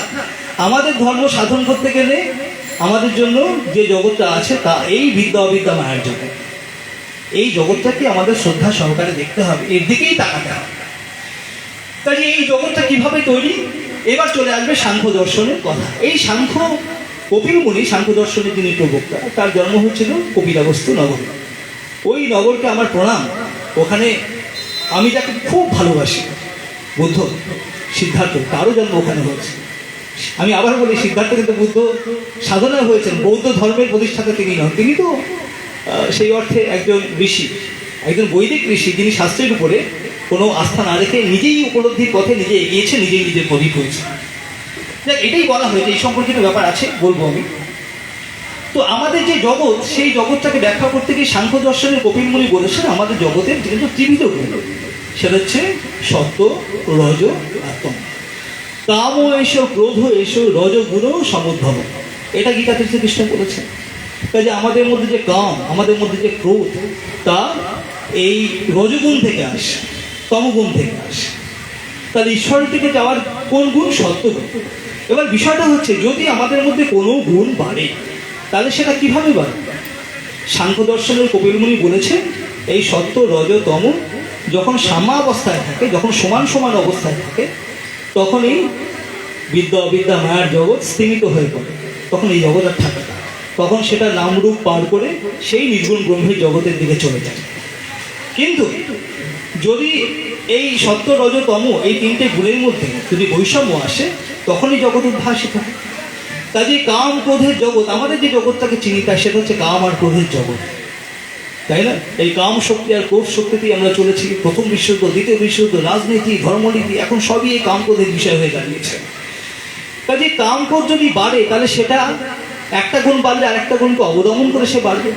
আমাদের ধর্ম সাধন করতে গেলে আমাদের জন্য যে জগৎটা আছে তা এই বিদ্যা অবিদ্যা মায়ের জগৎ। এই জগৎটাকে আমাদের শ্রদ্ধা সহকারে দেখতে হবে, এর দিকেই তাকাতে হবে। কাজে এই জগৎটা কিভাবে তৈরি? এবার চলে আসবে সাংখ্য দর্শনের কথা। এই সাংখ্য কপিল মুনি, সাংখ্য দর্শনের যিনি প্রবক্তা, তার জন্ম হয়েছিল কপিলাবস্তু নগরে। ওই নগরকে আমার প্রণাম। ওখানে আমি যাকে খুব ভালোবাসি, বুদ্ধ সিদ্ধার্থ, তারও জন্ম ওখানে হয়েছে। আমি আবার বলি, সিদ্ধার্থ কিন্তু বুদ্ধ সাধনায় হয়েছেন, বৌদ্ধ ধর্মের প্রতিষ্ঠাতা তিনি নন। তিনি তো সেই অর্থে একজন ঋষি, একজন বৈদিক ঋষি, যিনি শাস্ত্রের উপরে কোনো আস্থা না রেখে নিজেই উপলব্ধির পথে নিজে এগিয়েছে, নিজেই নিজের প্রদীপ হয়েছে। দেখ, এটাই বলা হয়েছে, এই সম্পর্কিত ব্যাপার আছে, বলবো আমি। তো আমাদের যে জগৎ, সেই জগৎটাকে ব্যাখ্যা করতে গিয়ে সাংখ্য দর্শনের কপিল মুনি বলেছেন আমাদের জগতের কিন্তু ত্রিবিধ গুণ, সেটা হচ্ছে সত্য, রজ আর তম। কাম এসো, ক্রোধ এসো, রজগুণ সমুদ্ভব, এটা গীতাতে শ্রীকৃষ্ণ বলেছেন। কাজে আমাদের মধ্যে যে কাম, আমাদের মধ্যে যে ক্রোধ, তা এই রজগুণ থেকে আসে, তমগুণ থেকে আসে। তাহলে ঈশ্বরের দিকে যাওয়ার কোন গুণ? সত্যগুণ। এবার বিষয়টা হচ্ছে, যদি আমাদের মধ্যে কোনো গুণ বাড়ে তাহলে সেটা কিভাবে বাড়ে? সাংখ্য দর্শনের কপিল মুনি বলেছেন, এই সত্য, রজ, তম যখন সাম্যাবস্থায় থাকে, যখন সমান সমান অবস্থায় থাকে, তখন এই বিদ্যা অবিদ্যা মায়ার জগৎ স্থিমিত হয়ে পড়ে, তখন এই জগৎ আর থাকে না, তখন সেটা নামরূপ পার করে সেই নির্গুণ ব্রহ্মের জগতের দিকে চলে যায়। কিন্তু যদি এই সত্য, রজ, তম এই তিনটে গুণের মধ্যে যদি বৈষম্য আসে, তখনই জগৎ উদ্ভাসিত হয়। কাজে কাম ক্রোধের জগৎ, আমাদের যে জগৎটাকে চিনি তাই সেটা হচ্ছে কাম আর ক্রোধের জগৎ, তাই না? এই কাম শক্তি আর ক্রোধ শক্তিতেই আমরা চলেছি। প্রথম বিশ্বযুদ্ধ, দ্বিতীয় বিশ্বযুদ্ধ, রাজনীতি, ধর্মনীতি, এখন সবই এই কাম ক্রোধের বিষয় হয়ে দাঁড়িয়েছে। কাজে কাম ক্রোধ যদি বাড়ে তাহলে সেটা একটা গুণ বাড়লে আর একটা গুণকে অবদমন করে সে বাড়বে।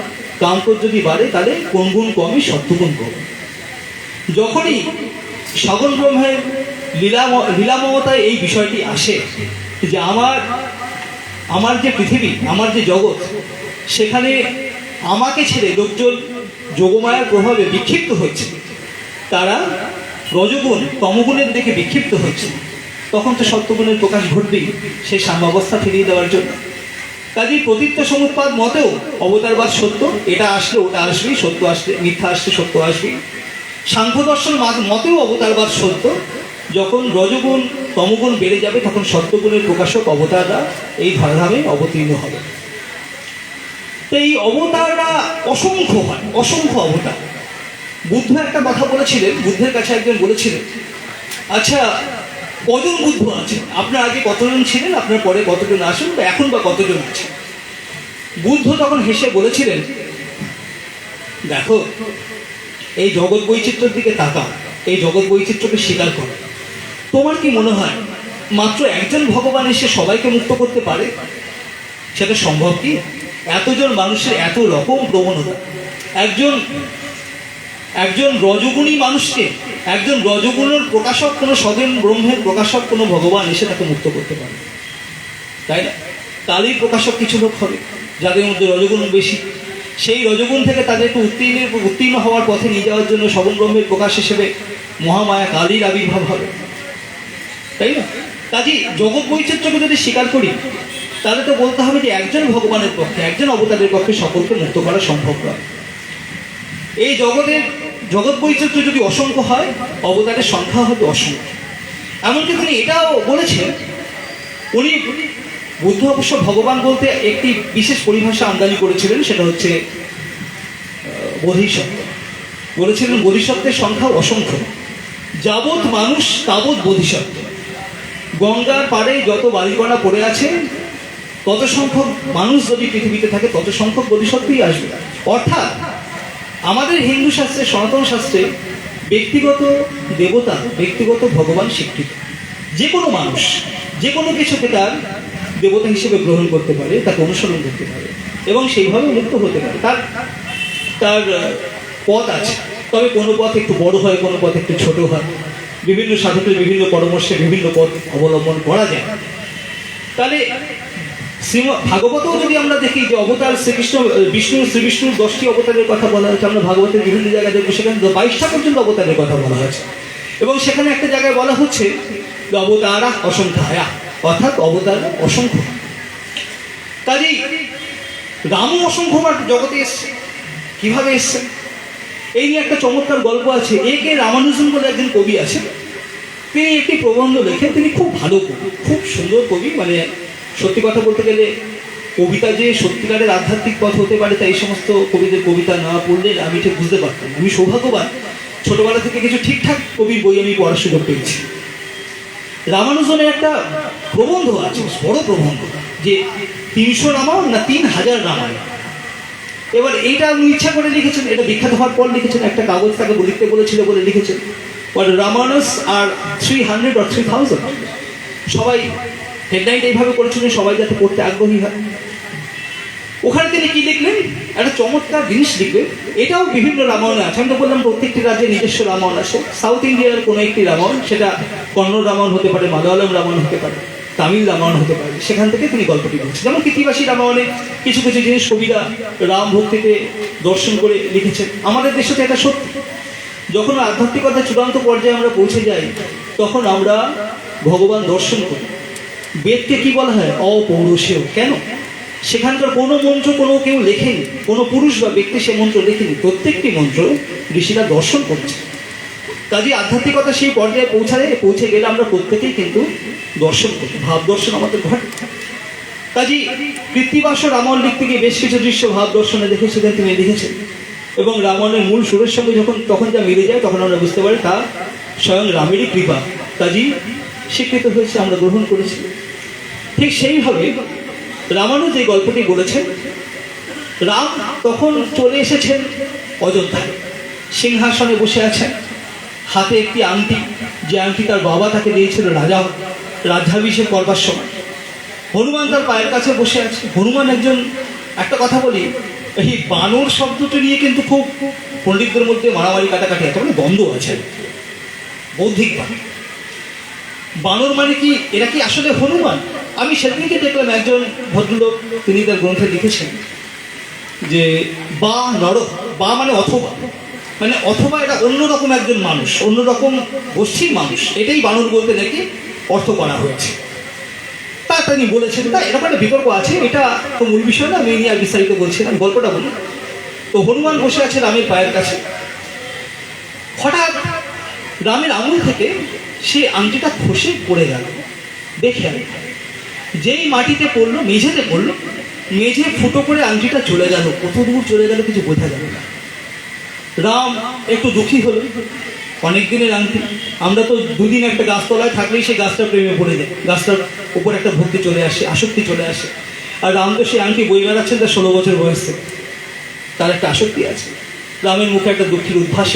কাম ক্রোধ যদি বাড়ে তাহলে কোন গুণ কমে? সত্যগুণ কমে। যখনই সগুণ ব্রহ্মের লীলামমতায় এই বিষয়টি আসে যে আমার যে পৃথিবী, আমার যে জগৎ, সেখানে আমাকে ছেড়ে লোকজন যোগমায়ার প্রভাবে বিক্ষিপ্ত হয়েছে, তারা রজগুণ তমগুণের দিকে বিক্ষিপ্ত হয়েছে, তখন তো সত্যগুণের প্রকাশ ঘটবেই সেই সাম্যাবস্থা ফিরিয়ে দেওয়ার জন্য। কাজেই প্রতীত্য সমুৎপাদ মতেও অবতারবাদ সত্য, এটা আসলে ওটা আসবেই, সত্য আসলে মিথ্যা আসলে সত্য আসবেই। সাংখ্য দর্শন মতেও অবতারবাদ সত্য, যখন রজগুণ তমগুণ বেড়ে যাবে তখন সত্যগুণের প্রকাশক অবতাররা এই ধরাধামে অবতীর্ণ হবে। তো এই অবতাররা অসংখ্য হয়, অসংখ্য অবতার। বুদ্ধ একটা কথা বলেছিলেন, বুদ্ধের কাছে একজন বলেছিলেন, আচ্ছা কজন বুদ্ধ আছেন? আপনার আগে কতজন ছিলেন, আপনার পরে কতজন আসেন, বা এখন বা কতজন আছেন? বুদ্ধ তখন হেসে বলেছিলেন, দেখো এই জগৎ বৈচিত্র্যের দিকে তাকাও, এই জগৎ বৈচিত্র্যকে স্বীকার করো। তোমার কি মনে হয় মাত্র একজন ভগবান এসে সবাইকে মুক্ত করতে পারে? সেটা সম্ভব কি? এতজন মানুষের এত রকম প্রবণতা, একজন রজগুণী মানুষকে, একজন রজগুণের প্রকাশক কোনো সগুণ ব্রহ্মের প্রকাশক কোনো ভগবান এসে তাকে মুক্ত করতে পারে, তাই না? তারই প্রকাশক কিছু লোক হবে যাদের মধ্যে রজগুণ বেশি, সেই রজগুণ থেকে তাদেরকে উত্তীর্ণ হওয়ার পথে নিয়ে যাওয়ার জন্য সগুণ ব্রহ্মের প্রকাশ হিসেবে মহামায়া কালীর আবির্ভাব হবে, তাই না? কাজেই জগৎ বৈচিত্র্যকে যদি স্বীকার করি তাহলে তো বলতে হবে যে একজন ভগবানের পক্ষে, একজন অবতারের পক্ষে সকলকে মুক্ত করা সম্ভব নয়। এই জগৎ বৈচিত্র্য যদি অসংখ্য হয়, অবতারের সংখ্যা হবে অসংখ্য। এমনকি তিনি এটাও বলেছেন, উনি বুদ্ধ অবশ্য ভগবান বলতে একটি বিশেষ পরিভাষা আমদানি করেছিলেন, সেটা হচ্ছে বোধিসত্ত্ব। বলেছিলেন বোধিসত্ত্বের সংখ্যা অসংখ্য, যাবৎ মানুষ তাবৎ বোধিসত্ত্ব। গঙ্গার পাড়ে যত বাড়িকণা পড়ে আছে, তত সংখ্যক মানুষ যদি পৃথিবীতে থাকে তত সংখ্যক বোধিসত্ত্বই আসবে। অর্থাৎ আমাদের হিন্দু শাস্ত্রে, সনাতন শাস্ত্রে ব্যক্তিগত দেবতা, ব্যক্তিগত ভগবান স্বীকৃত। যে কোনো মানুষ যে কোনো কিছুকে তার দেবতা হিসেবে গ্রহণ করতে পারে, তাকে অনুসরণ করতে পারে এবং সেইভাবে মুক্ত হতে পারে। তার পথ আছে, তবে কোনো পথ একটু বড় হয়, কোনো পথ একটু ছোট হয়। বিভিন্ন সাধকের বিভিন্ন পরামর্শে বিভিন্ন পথ অবলম্বন করা যায়। তাহলে ভাগবতেও যদি আমরা দেখি যে অবতার শ্রী বিষ্ণুর 10টি অবতারের কথা বলা হয়েছে, আমরা ভাগবতের বিভিন্ন জায়গায় দেখবো সেখানে 22টা পর্যন্ত অবতারের কথা বলা হয়েছে, এবং সেখানে একটা জায়গায় বলা হচ্ছে অবতারা অসংখ্যায়া, অর্থাৎ অবতার অসংখ্য। কাজেই রামও অসংখ্যবার জগতে এসছে। কিভাবে এসছে এই নিয়ে একটা চমৎকার গল্প আছে। কে রামানুজন বলে একজন কবি আছেন, তিনি একটি প্রবন্ধ লেখেন। তিনি খুব ভালো কবি, খুব সুন্দর কবি। মানে সত্যি কথা বলতে গেলে কবিতা যে সত্যিকারের আধ্যাত্মিক পথ হতে পারে তা এই সমস্ত কবিদের কবিতা না পড়লে আমি ঠিক বুঝতে পারতাম। আমি সৌভাগ্যবান, ছোটবেলা থেকে কিছু ঠিকঠাক কবির বই আমি পড়ার সুযোগ পেয়েছি। রামানুজনের একটা প্রবন্ধ আছে, বড় প্রবন্ধ, যে 300 রামায়ণ না 3000 রামায়ণ। এবার এইটা উনি ইচ্ছা করে লিখেছেন, এটা বিখ্যাত হওয়ার পর লিখেছেন। একটা কাগজ তাকে লিখতে বলেছিল বলে লিখেছেন, বাট রামায়ণস আর 300 or 3000। সবাই হেডলাইনটা এইভাবে করেছিলেন সবাই যাতে পড়তে আগ্রহী হয়। ওখানে তিনি কি লিখলেন, একটা চমৎকার জিনিস লিখলেন। এটাও বিভিন্ন রামায়ণে আছে। আমি তো বললাম প্রত্যেকটি রাজ্যে নিজস্ব রামায়ণ আছে। সাউথ ইন্ডিয়ার কোনো একটি রামায়ণ, সেটা কন্নড় রামায়ণ হতে পারে, মালায়ালম রামায়ণ হতে পারে, তামিল রামায়ণ হতে পারে, সেখান থেকে তিনি গল্পটি বলছেন। যেমন কৃত্তিবাসী রামায়ণে কিছু কিছু জিনিস কবিরা রাম ভক্তিতে দর্শন করে লিখেছেন। আমাদের দেশে তো এটা সত্যি। যখন আধ্যাত্মিকতা চূড়ান্ত পর্যায়ে আমরা পৌঁছে যাই, তখন আমরা ভগবান দর্শন করি। বেদকে কি বলা হয়? অপৌরুষেয়। কেন? সেখানকার কোনো মন্ত্র কোনো কেউ লেখেনি, কোনো পুরুষ বা ব্যক্তি সে মন্ত্র লেখেনি। প্রত্যেকটি মন্ত্র ঋষিরা দর্শন করছে। কাজে আধ্যাত্মিকতা সেই পর্যায়ে পৌঁছে গেলে আমরা প্রত্যেকেই কিন্তু দর্শন করি, ভাব দর্শন আমাদের ঘটে। কাজে কৃত্তিবাস রামায়ণ লিখতে গিয়ে বেশ কিছু দৃশ্য ভাব দর্শনে দেখেছিলেন, তিনি লিখেছেন। এবং রামায়ণের মূল সুরের সঙ্গে তখন যা মিলে যায়, তখন আমরা বুঝতে পারি তা স্বয়ং রামেরই কৃপা। কাজেই স্বীকৃত হয়েছে, আমরা গ্রহণ করেছি। ঠিক সেইভাবে রামায়ণ যে গল্পটি বলেছেন, রাম তখন চলে এসেছেন অযোধ্যায়, সিংহাসনে বসে আছেন, হাতে একটি আংটি, যে আংটি তার বাবা তাকে দিয়েছিল রাজ্যাভিষেক করবার সময়। হনুমান তার পায়ের কাছে বসে আছে। হনুমান একটা কথা বলি, এই বানর শব্দটি নিয়ে কিন্তু খুব পণ্ডিতদের মধ্যে মারামারি কাটাকাটি আছে, মানে দ্বন্দ্ব আছে। বৌদ্ধিক বানর মানে কি, এরা কি আসলে হনুমান? আমি সেদিনকে দেখলাম একজন ভদ্রলোক, তিনি তার গ্রন্থে লিখেছেন যে বা নর, বা মানে অথবা এটা অন্যরকম একজন মানুষ, অন্যরকম গোষ্ঠীর মানুষ, এটাই বানর বলতে নাকি অর্থ করা হয়েছে। তা তিনি বলেছেন। তা এরকম একটা বিতর্ক আছে, এটা তো মূল বিষয় না, আমি নিয়ে আর বিস্তারিত বলছি না, গল্পটা বলি। তো হনুমান বসে আছে রামের পায়ের কাছে। হঠাৎ রামের আঙুল থেকে সে আংটিটা খসে পড়ে গেল। দেখে যেই মাটিতে পড়লো, মেঝেতে পড়লো, মেঝে ফুটো করে আংটিটা চলে গেল। কত দূর চলে গেল কিছু বোঝা গেল না। রাম একটু দুঃখী হলো, অনেক দিনের আংটি। আমরা তো দুদিন একটা গাছতলায় থাকলেই সেই গাছটা প্রেমে পড়ে যায়, গাছটার উপর একটা ভক্তি চলে আসে, আসক্তি চলে আসে। আর রাম তো সেই আংটি বই বেড়াচ্ছেন তার 16 বছর বয়সে, তার একটা আসক্তি আছে। রামের মুখে একটা দুঃখের উদ্ভাস,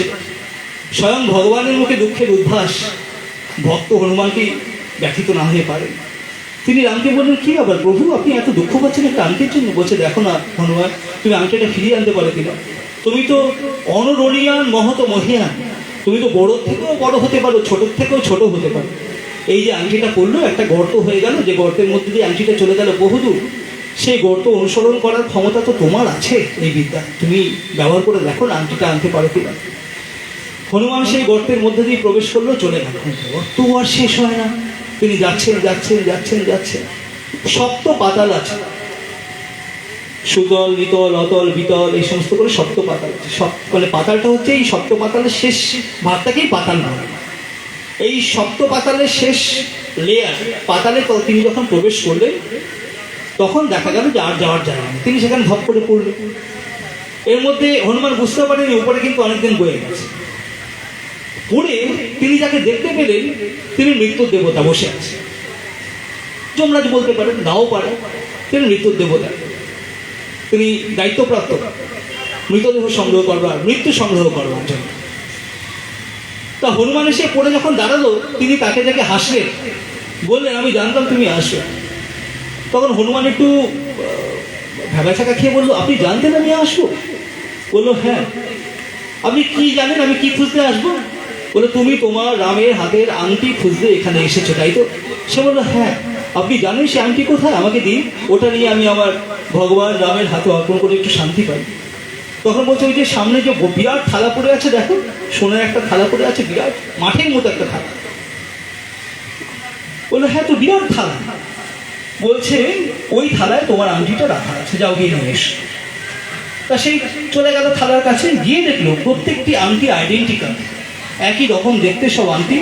স্বয়ং ভগবানের মুখে দুঃখের উদ্ভাস ভক্ত হনুমানকে ব্যথিত না হয়ে পারে। তিনি রামকে বললেন, কি আবার প্রভু, আপনি এত দুঃখ পাচ্ছেন একটা আংটির জন্য? বলছে, দেখো না হনুমান, তুমি আংটিটা ফিরিয়ে আনতে পারো কিনা? তুমি তো অনরণিয়ান মহত মহিয়ান, তুমি তো বড় থেকেও বড় হতে পারো, ছোটোর থেকেও ছোট হতে পারো। এই যে আংটিটা পড়লো, একটা গর্ত হয়ে গেল, যে গর্তের মধ্যে দিয়ে আংটিটা চলে গেল বহুদূর, সেই গর্ত অনুসরণ করার ক্ষমতা তো তোমার আছে, এই বিদ্যা তুমি ব্যবহার করে দেখো না, আংটিটা আনতে পারো কিনা। হনুমান সেই গর্তের মধ্যে দিয়ে প্রবেশ করলো, চলে গেল। গর্ত আর শেষ হয় না, তিনি যাচ্ছেন। সপ্ত পাতাল আছে, সুতল, নিতল, অতল, বিতল, এই সমস্ত করে সপ্ত পাতাল আছে। মানে পাতালটা হচ্ছে এই সপ্ত পাতালের শেষ ভাগটাকেই পাতাল নাম। এই সপ্ত পাতালের শেষ লেয়ার পাতালে তিনি যখন প্রবেশ করলেন, তখন দেখা গেল যে আর যাওয়ার জায়গা নেই। তিনি সেখানে ধপ করে পড়লেন। এর মধ্যে হনুমান বুঝতে পারেনি উপরে কিন্তু অনেকদিন বয়ে গেছে। পড়ে তিনি যাকে দেখতে পেলেন, তিনি মৃত্যুর দেবতা বসে আছে। যমরাজ বলতে পারেন, নাও পারে, তিনি মৃত্যুর দেবতা। তিনি দায়িত্বপ্রাপ্ত মৃতদেহ সংগ্রহ করবার, মৃত্যু সংগ্রহ করবার জন্য। তা হনুমান এসে পড়ে যখন দাঁড়ালো, তিনি তাকে দেখে হাসলেন, বললেন, আমি জানতাম তুমি আসবে। তখন হনুমান একটু ভেবাছাকা খেয়ে বললো, আপনি জানতেন আমি আসবো? বললো, হ্যাঁ। আপনি কি জানেন আমি কি খুঁজতে আসবো? বলে, তুমি তোমার রামের হাতের আংটি খুঁজতে এখানে এসেছো, তাই তো? সে বললো, হ্যাঁ। আপনি জানেন সে আংটি কোথায়? আমাকে দিন, ওটা নিয়ে আমি আমার ভগবান রামের হাতে অর্পণ করে একটু শান্তি পাই। তখন বলছে, ওই যে সামনে যে বিরাট থালা পড়ে আছে, দেখো সোনার একটা থালা পড়ে আছে, বিরাট মাঠের মতো একটা থালা। বললো, হ্যাঁ তো বিরাট থালা। বলছে, ওই থালায় তোমার আংটিটা রাখা আছে, যাও গিয়ে নিয়ে এসো। তা সেই চলে গেল থালার কাছে, গিয়ে দেখলো প্রত্যেকটি আংটি আইডেন্টিক্যাল, একই রকম দেখতে সব আংটি,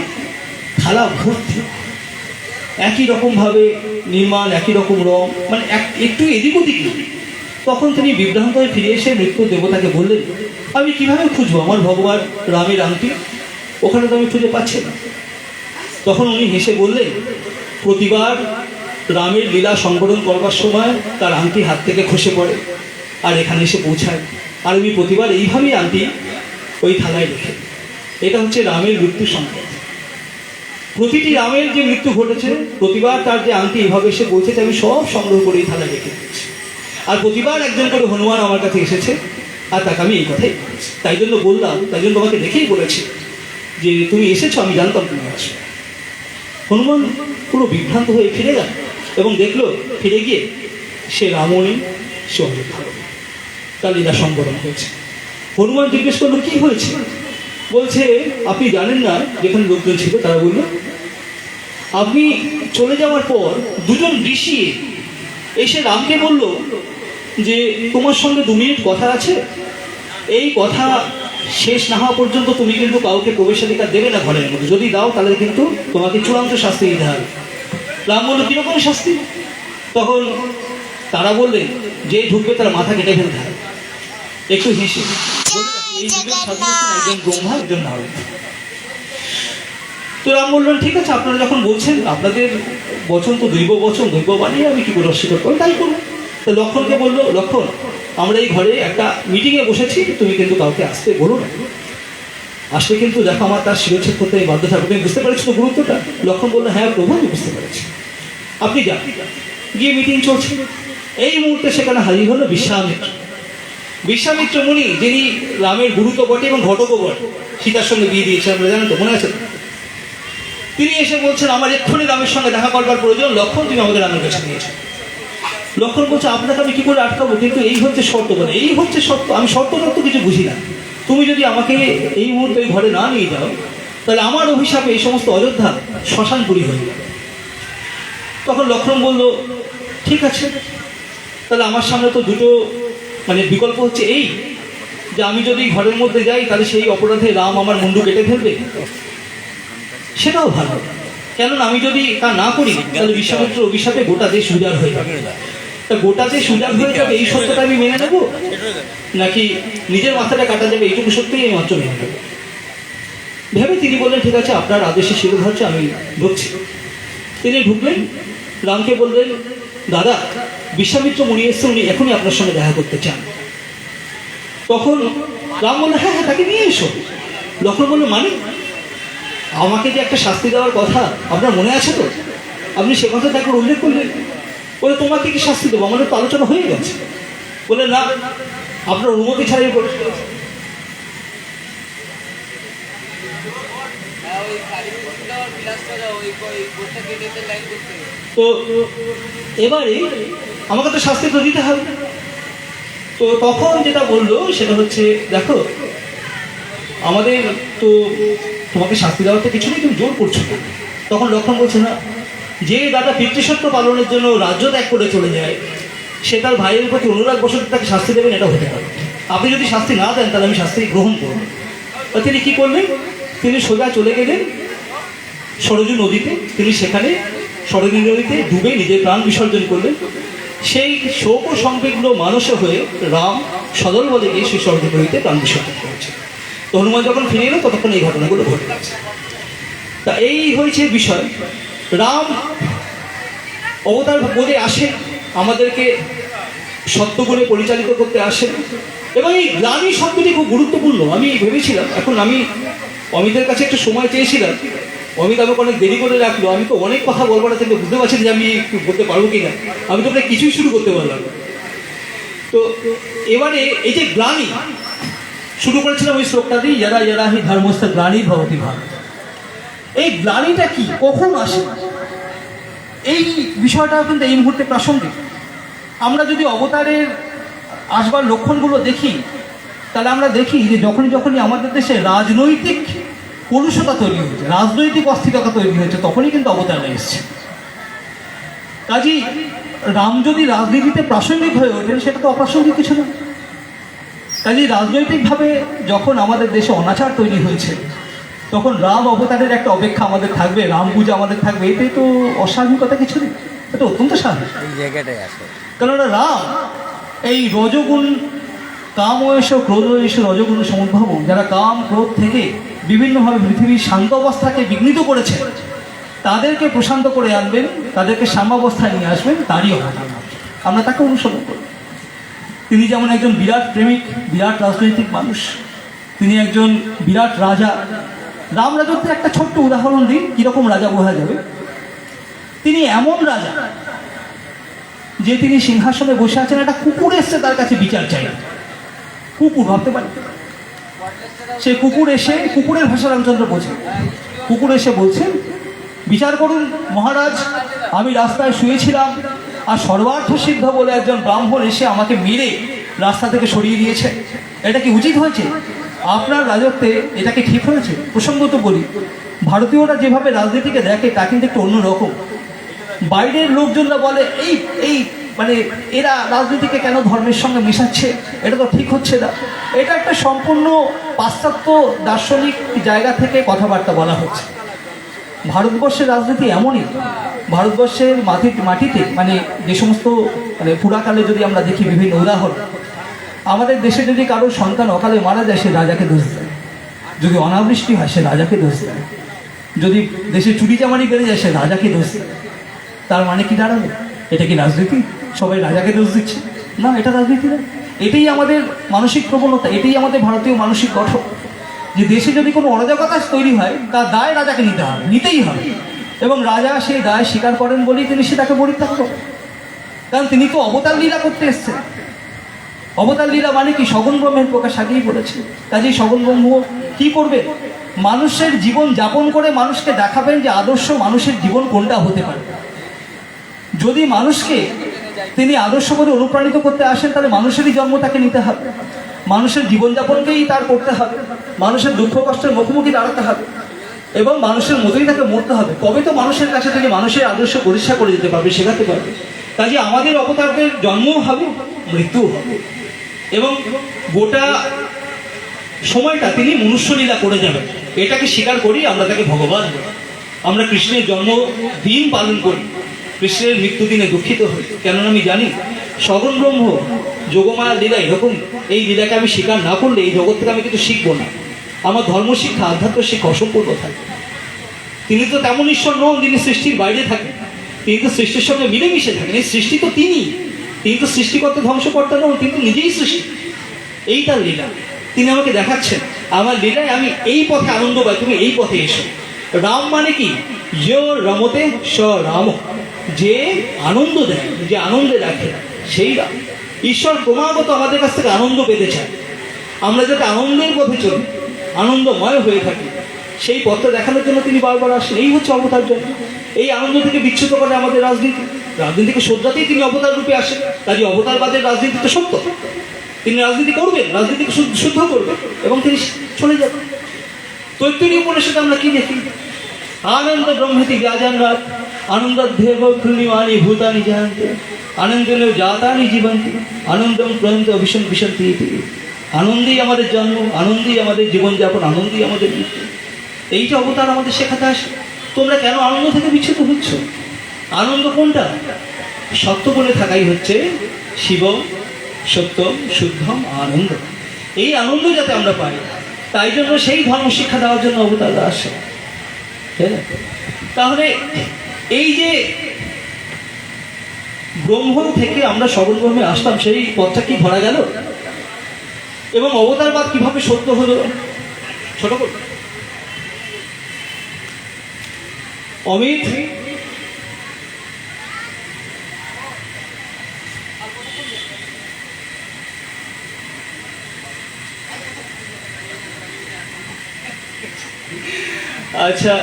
থালা ভর্তি, একই রকমভাবে নির্মাণ, একই রকম রং, মানে একটু এদিক ওদিক। তখন তিনি বিভ্রান্ত হয়ে ফিরে এসে মৃত্যু দেবতাকে বললেন, আমি কিভাবে খুঁজবো আমার ভগবান রামের আংটি? ওখানে তো আমি খুঁজে পাচ্ছি না। তখন উনি হেসে বললেন, প্রতিবার রামের লীলা সংবরণ করবার সময় তার আংটি হাত থেকে খসে পড়ে আর এখানে এসে পৌঁছায়, আর আমি প্রতিবার এইভাবেই আংটি ওই থালায় রেখে। এটা হচ্ছে রামের মৃত্যু সংবাদ। প্রতিটি রামের যে মৃত্যু ঘটেছে, প্রতিবার তার যে আংটি এভাবে এসে পৌঁছেছে, আমি সব সংগ্রহ করে এই থালায় রেখে দিয়েছি। আর প্রতিবার একজন করে হনুমান আমার কাছে এসেছে, আর তাকে আমি এই কথাই বলেছি। তাই জন্য বললাম, তাই জন্য তোমাকে দেখেই বলেছি যে তুমি এসেছো, আমি জানতাম তুমি আসবে। হনুমান পুরো বিভ্রান্ত হয়ে ফিরে গেল এবং দেখলো ফিরে গিয়ে সে রামণি, সে অযোধ্যা, তার লীলা সংবরণ হয়েছে। হনুমান জিজ্ঞেস করলো কি হয়েছে? বলছে আপনি জানেন না, যেখানে লোকজন ছিল তারা বলল আপনি চলে যাওয়ার পর দুজন ঋষি এসে রামকে বলল যে তোমার সঙ্গে 2 মিনিট কথা আছে, এই কথা শেষ না হওয়া পর্যন্ত তুমি কিন্তু কাউকে প্রবেশাধিকার দেবে না ঘরের মধ্যে, যদি দাও তাহলে কিন্তু তোমাকে চূড়ান্ত শাস্তি দিতে হবে। রাম বলল কিরকম শাস্তি? তখন তারা বললেন যে ঢুকবে তার মাথা কেটে ফেলতে হবে। একটু হেসে এই দুজন সাধু হচ্ছেন একজন ব্রহ্মা, একজন নারদ। তো রাম বললেন ঠিক আছে, আপনারা যখন বলছেন, আপনাদের বচন তো দৈব বচন, দৈব বানিয়ে আমি কি করে অস্বীকার করবো, তাই করবো। তো লক্ষণকে বললো লক্ষণ, আমরা এই ঘরে একটা মিটিংয়ে বসেছি, তুমি কিন্তু কাউকে আসতে বলো না, আসলে কিন্তু দেখো আমার তার শিরোচ্ছেদ করতে বাধ্য থাকবে। তুমি বুঝতে পেরেছো তো গুরুত্বটা? লক্ষণ বললো হ্যাঁ প্রভু, আমি বুঝতে পেরেছি। আপনি যান। গিয়ে মিটিং চলছে, এই মুহূর্তে সেখানে হাজির হলো বিশ্বামিত্র। বিশ্বামিত্র মুনি, যিনি রামের গুরু তো বটে এবং ঘটকও বটে, সীতার সঙ্গে বিয়ে দিয়েছে, আমরা জানেন তো, মনে আছে? তিনি এসে বলছেন আমার এক্ষুনি রামের সঙ্গে দেখা করবার প্রয়োজন, লক্ষণ তুমি আমাদের রামের কাছে নিয়েছো। লক্ষণ বলছে আপনাকে আমি কি করে আটকাবো, কিন্তু এই হচ্ছে শর্ত, বলে এই হচ্ছে শর্ত, আমি শর্ত তো কিছু বুঝি না, তুমি যদি আমাকে এই মুহূর্তে ওই ঘরে না নিয়ে যাও তাহলে আমার অভিশাপে এই সমস্ত অযোধ্যা শ্মশানপুরী হয়ে যাবে। তখন লক্ষণ বলল ঠিক আছে, তাহলে আমার সামনে তো দুটো বিকল্প হচ্ছে এই, যে আমি যদি ঘরের মধ্যে যাই তাহলে সেই অপরাধে রাম আমার মুন্ডু কেটে ফেলবে, সেটাও ভালো, কেননা আমি যদি তা না করি তাহলে বিশ্বামিত্র অভিশাপে গোটা দেশ উজাড় হয়ে যাবে। তা গোটা দেশ উজাড় হয়ে যাবে এই সত্যটা আমি মেনে নেবো, নাকি নিজের মাথাটা কাটা যাবে এইটুকু সত্যিই আমি মাত্র মেনে নেবো? ভেবে তিনি বললেন ঠিক আছে, আপনার আদেশে শিরোধার্য, আমি ঢুকছি। তিনি ঢুকলেন, রামকে বললেন দাদা বিশ্বামিত্র মুনি এসছে, উনি এখনই আপনার সঙ্গে দেখা করতে চান। তখন রাম বলল হ্যাঁ হ্যাঁ তাকে নিয়ে এসো। লক্ষণ বলল মানে আমাকে যে একটা শাস্তি দেওয়ার কথা আপনার মনে আছে তো, আপনি সে কথা একবার উল্লেখ করলেন। বলে তোমাকে কি শাস্তি দেবো, আমাদের তো আলোচনা হয়ে গেছে। বলে না, আপনার অনুমতি ছাড়াই বলে। তো এবারে আমাকে তো শাস্তি তো দিতে হবে। তো তখন যেটা বললো সেটা হচ্ছে দেখো আমাদের তো তোমাকে শাস্তি দেওয়ার তো কিছু নেই, তুমি জোর করছো না। তখন লক্ষণ বলছে না, যে দাদা পিতৃসত্য পালনের জন্য রাজ্য ত্যাগ করে চলে যায়, সে তার ভাইয়ের প্রতি অনুরাগ বসত তাকে শাস্তি দেবেন, এটা হতে পারে। আপনি যদি শাস্তি না দেন তাহলে আমি শাস্তি গ্রহণ করব। তিনি কি করলেন, তিনি সোজা চলে গেলেন সরজু নদীতে। তিনি সেখানে সরজু নদীতে ডুবে নিজের প্রাণ বিসর্জন করলেন। সেই শোক ও সংবিগ্ন মানসে হয়ে রাম সদল বলে গিয়ে সেই সরজু নদীতে প্রাণ বিসর্জন করেছে। তো হনুমান যখন ফিরে এলো ততক্ষণ এই ঘটনাগুলো ঘটে গেছে। তা এই হয়েছে বিষয়। রাম অবতার বোধে আসেন, আমাদেরকে সত্য করে পরিচালিত করতে আসেন। এবং এই গ্লানি শব্দটি খুব গুরুত্বপূর্ণ। আমি ভেবেছিলাম, এখন আমি অমিতের কাছে একটু সময় চেয়েছিলাম, অমিত আমাকে অনেক দেরি করে রাখলো। আমি তো অনেক কথা বলবার থেকে বুঝতে পারছি যে আমি বলতে পারবো কি না। আমি তো প্রায় কিছুই শুরু করতে পারলাম। তো এবারে এই যে গ্লানি শুরু করেছিলাম ওই শ্লোকটা দিয়ে, যারা যারা হি ধর্মস্থ গ্লানি ভবতি ভারত। এই গ্লানিটা কি, কখন আসে, এই বিষয়টা কিন্তু এই মুহূর্তে প্রাসঙ্গিক। আমরা যদি অবতারের আসবার লক্ষণগুলো দেখি তাহলে আমরা দেখি যে যখনই আমাদের দেশে রাজনৈতিক কলুষতা তৈরি হয়েছে, রাজনৈতিক অস্থিরতা তৈরি হয়েছে, তখনই কিন্তু অবতাররা এসছে। কাজেই রাম যদি রাজনীতিতে প্রাসঙ্গিক হয়ে ওঠেন সেটা তো অপ্রাসঙ্গিক কিছু না। কাজেই রাজনৈতিকভাবে যখন আমাদের দেশে অনাচার তৈরি হয়েছে তখন রাম অবতারের একটা অপেক্ষা আমাদের থাকবে, রাম পূজা আমাদের থাকবে, এটাই তো অস্বাভাবিকতা কিছু নেই, এটা অত্যন্ত স্বাভাবিক। কেননা রাম এই রজগুণ কাম এসো ক্রোধ এসো রজগুণ সমুদ্ভব, যারা কাম ক্রোধ থেকে বিভিন্নভাবে পৃথিবীর শান্ত অবস্থাকে বিঘ্নিত করেছে তাদেরকে প্রশান্ত করে আনবেন, তাদেরকে সাম্যাবস্থায় নিয়ে আসবেন, তারই অবদান আমরা তাকে অনুসরণ করি। তিনি যেমন একজন বিরাট প্রেমিক, বিরাট রাজনৈতিক মানুষ, তিনি একজন বিরাট রাজা, রাম রাজত্বের একটা ছোট্ট উদাহরণ দিই কিরকম রাজা বোঝা যাবে। তিনি এমন রাজা যে তিনি সিংহাসনে বসে আছেন, একটা কুকুর এসছে তার কাছে বিচার চাই। কুকুর, ভাবতে পারি, সেই কুকুর এসে, কুকুরের ভাষা রামচন্দ্র বোঝে, কুকুর এসে বলছেন, বিচার করুন মহারাজ, আমি রাস্তায় শুয়েছিলাম আর সর্বার্থ সিদ্ধ বলে একজন ব্রাহ্মণ এসে আমাকে মেরে রাস্তা থেকে সরিয়ে দিয়েছে। এটা কি উচিত হয়েছে? আপনার রাজত্বে এটা কি ঠিক হয়েছে? প্রসঙ্গত বলি, ভারতীয়রা যেভাবে রাজনীতিকে দেখে তা কিন্তু একটু অন্যরকম। বাইরের লোকজনরা বলে এই এই মানে এরা রাজনীতিকে কেন ধর্মের সঙ্গে মেশাচ্ছে, এটা তো ঠিক হচ্ছে না। এটা একটা সম্পূর্ণ পাশ্চাত্য দার্শনিক জায়গা থেকে কথাবার্তা বলা হচ্ছে। ভারতবর্ষের রাজনীতি এমনই, ভারতবর্ষের মাটিতে মানে যে সমস্ত মানে পুরাকালে যদি আমরা দেখি বিভিন্ন উদাহরণ, আমাদের দেশে যদি কারোর সন্তান অকালে মারা যায় সে রাজাকে দোষ দেয়, যদি অনাবৃষ্টি হয় সে রাজাকে দোষ দেয়, যদি দেশে চুরি চামারি বেড়ে যায় সে রাজাকে দোষ দেয়। তার মানে কি দাঁড়াবে? এটা কি রাজনীতি? সবাই রাজাকে দোষ দিচ্ছে? না, এটা রাজনীতি না। এটাই আমাদের মানসিক প্রবণতা, এটাই আমাদের ভারতীয় মানসিক গঠন, যে দেশে যদি কোনো অরাজকতা তৈরি হয় তার দায় রাজাকে নিতে হবে, নিতেই হবে। এবং রাজা সেই দায় স্বীকার করেন বলেই তিনি সেটাকে পরিত্যাগ করেন, কারণ তিনি তো অবতার লীলা করতে এসছেন। অবতার লীলা মানে কি? সগুণ ব্রহ্মের প্রকাশ আগেই বলেছে। কাজেই সগুণ ব্রহ্ম কি করবে? মানুষের জীবন যাপন করে মানুষকে দেখাবেন যে আদর্শ মানুষের জীবন কোনটা হতে পারে। যদি মানুষকে তিনি আদর্শ বলে অনুপ্রাণিত করতে আসেন তাহলে মানুষেরই জন্ম তাকে নিতে হবে, মানুষের জীবনযাপনকেই তার করতে হবে, মানুষের দুঃখ কষ্টের মুখোমুখি দাঁড়াতে হবে এবং মানুষের মতোই তাকে মরতে হবে। তবে তো মানুষের কাছে থেকে মানুষের আদর্শ পরিষ্কার করে দিতে পারবে, শেখাতে পারবে। কাজে আমাদের অবতারদের জন্মও হবে, মৃত্যুও হবে এবং গোটা সময়টা তিনি মনুষ্যলীলা করে যাবেন। এটাকে স্বীকার করি, আমরা তাকে ভগবান বলি। আমরা কৃষ্ণের জন্মদিন পালন করি, কৃষ্ণের মৃত্যুদিনে দুঃখিত হই, কেননা আমি জানি সগুণ ব্রহ্ম যোগমায়া লীলা এরকম। এই লীলাকে আমি স্বীকার না করলে এই জগৎ থেকে আমি কিন্তু শিখবো না। আমার ধর্মশিক্ষা, আধ্যাত্ম শিক্ষা অসম্পূর্ণ থাকে। তিনি তো তেমন ঈশ্বর নন যিনি সৃষ্টির বাইরে থাকেন, তিনি তো সৃষ্টির সঙ্গে মিলেমিশে থাকেন। এই সৃষ্টি তো তিনি তো সৃষ্টিকর্তা ধ্বংসকর্তা নন, তিনি তো নিজেই সৃষ্টি। এই তার লীলা, তিনি আমাকে দেখাচ্ছেন আমার লীলায় আমি এই পথে আনন্দ পাই, তুমি এই পথে এসো। রাম মানে কি? রমতে স রাম, যে আনন্দ দেয়, যে আনন্দে রাখে সেই রাম। ঈশ্বর ক্রমাগত আমাদের কাছ থেকে আনন্দ পেতে চায়। আমরা যাতে আনন্দের পথে চলি, আনন্দময় হয়ে থাকি, সেই পথটা দেখানোর জন্য তিনি বারবার আসেন। এই হচ্ছে অবতার জন্য। এই আনন্দ থেকে বিচ্যুত করে আমাদের রাজনীতিকে শোধরাতেই তিনি অবতার রূপে আসেন। কাজে অবতারবাদের রাজনীতি তো সত্য, তিনি রাজনীতি করবেন, রাজনীতিকে শুদ্ধ করবেন এবং তিনি চলে যাবেন। তৈত্তরীয় উপনিষদে আমরা কি দেখি? আনন্দ ব্রহ্মেতি ব্যাজান্নাথ আনন্দাধ্যেব পূর্ণিমানি ভূতানি জানতে আনন্দেন জাতানি জীবন্তি আনন্দম প্রয়ন্ত বিশন্তি। আনন্দেই আমাদের জন্ম, আনন্দেই আমাদের জীবনযাপন, আনন্দেই আমাদের মৃত্যু। এইটা অবতার আমাদের শেখাতে আসে। তোমরা কেন আনন্দ থেকে বিচ্যুত হচ্ছ? আনন্দ কোনটা? সত্য বলে থাকাই হচ্ছে শিব সত্যম শুদ্ধম আনন্দ। এই আনন্দ যাতে আমরা পাই, তাই জন্য সেই ধর্ম শিক্ষা দেওয়ার জন্য অবতাররা আসে। তাহলে এই যে ব্রহ্ম থেকে আমরা সগুণ ব্রহ্মে আসলাম, সেই পথটা কি ধরা গেল এবং অবতারবাদ কিভাবে সত্য হলো? ছোট করে অমিত আচ্ছা,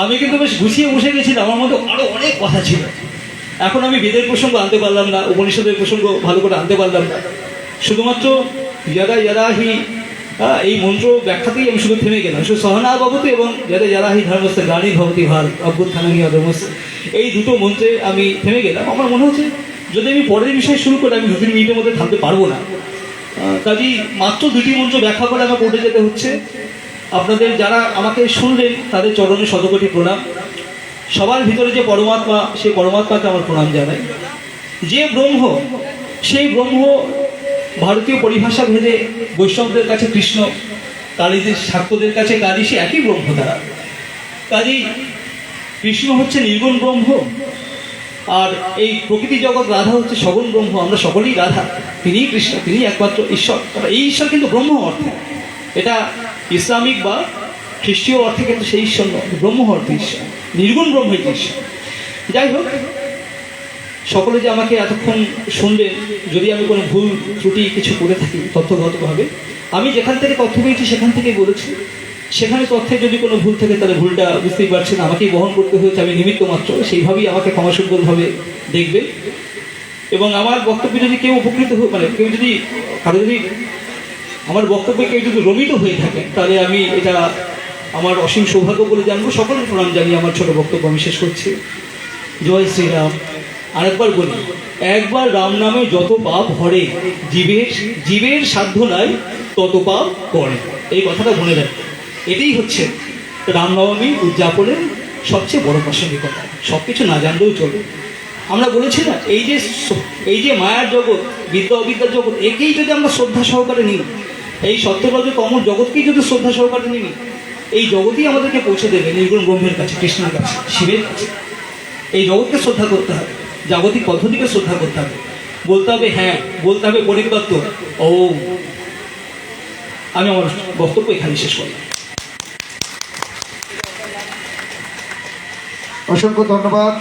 আমি কিন্তু বেশ গুছিয়ে বসে গেছিলাম, আমার মধ্যে আরো অনেক কথা ছিল। এখন আমি বেদের প্রসঙ্গ আনতে পারলাম না, উপনিষদের প্রসঙ্গ ভালো করে আনতে পারলাম না। শুধুমাত্র ইয়াদাহি এই মন্ত্র ব্যাখ্যাতেই আমি শুধু থেমে গেলাম। শুধু সহনা বাবতী এবং ইয়াদাহি ধর্মস্থ গানী ভবতী ভার অভ্যুত্থানী ধর্মস্থ, এই দুটো মন্ত্রে আমি থেমে গেলাম। আমার মনে হচ্ছে যদি আমি পরের বিষয় শুরু করি আমি 2-3 মিনিটের মধ্যে থামতে পারবো না। কাজেই মাত্র 2টি মন্ত্র ব্যাখ্যা করে আমার পড়ে যেতে হচ্ছে। আপনাদের যারা আমাকে শুনলেন তাদের চরণে শতকোটি প্রণাম। সবার ভিতরে যে পরমাত্মা, সেই পরমাত্মাকে আমার প্রণাম জানাই। যে ব্রহ্ম, সেই ব্রহ্ম ভারতীয় পরিভাষা ভেদে বৈষ্ণবদের কাছে কৃষ্ণ, কালীদের শাক্তদের কাছে কালী, সে একই ব্রহ্ম তারা। কাজেই কৃষ্ণ হচ্ছে নির্গুণ ব্রহ্ম আর এই প্রকৃতি জগৎ রাধা হচ্ছে সগুণ ব্রহ্ম। আমরা সকলেই রাধা, তিনিই কৃষ্ণ, তিনিই একমাত্র ঈশ্বর। এই ঈশ্বর কিন্তু ব্রহ্ম অর্থে, এটা ইসলামিক বা খ্রিস্টীয় অর্থে কিন্তু সেই ঈশ্বর নয়, ব্রহ্ম অর্থে ঈশ্বর, নির্গুণ ব্রহ্মের ঈশ্বর। যাই হোক, সকলে যে আমাকে এতক্ষণ শুনবেন, যদি আমি কোনো ভুল ত্রুটি কিছু করে থাকি তথ্যগতভাবে, আমি যেখান থেকে তথ্য পেয়েছি সেখান থেকেই বলেছি। সেখানে তথ্যে যদি কোনো ভুল থাকে তাহলে ভুলটা বুঝতেই পারছেন, আমাকেই বহন করতে হয়েছে, আমি নিমিত্ত মাত্র, সেইভাবেই আমাকে ক্ষমাসুন্দরভাবে দেখবেন। এবং আমার বক্তব্যে যদি কেউ উপকৃত মানে কেউ যদি যদি আমার বক্তব্যে কেউ যদি রমিত হয়ে থাকে, তাহলে আমি এটা আমার অসীম সৌভাগ্য বলে জানবো। সকলের প্রণাম জানিয়ে আমার ছোট বক্তব্য আমি শেষ করছি। জয় শ্রীরাম। আরেকবার বলি, একবার রাম নামে যত পাপ হরে, জীবের সাধ্য নাই তত পাপ করে। এই কথাটা মনে রাখবে। এটাই হচ্ছে রামনবমী উদযাপনের সবচেয়ে বড় প্রাসঙ্গিকতা। সব কিছু না জানলেও চলবে। আমরা বলেছি না, এই যে মায়ার জগৎ, বিদ্যা অবিদ্যার জগৎ, একেই যদি আমরা শ্রদ্ধা সহকারে নিই, এই সত্যরজ তমর জগৎকেই যদি শ্রদ্ধা সহকারে নিই, এই জগৎই আমাদেরকে পৌঁছে দেবে নির্গুণ ব্রহ্মের কাছে, কৃষ্ণের কাছে, শিবের কাছে। এই জগৎকে শ্রদ্ধা করতে হবে, জাগতিক পদ্ধতিকে শ্রদ্ধা করতে হবে, বলতে হবে হ্যাঁ, বলতে হবে পরিবর্ত ও। আমি আমার বক্তব্য এখানে শেষ করলাম। অসংখ্য ধন্যবাদ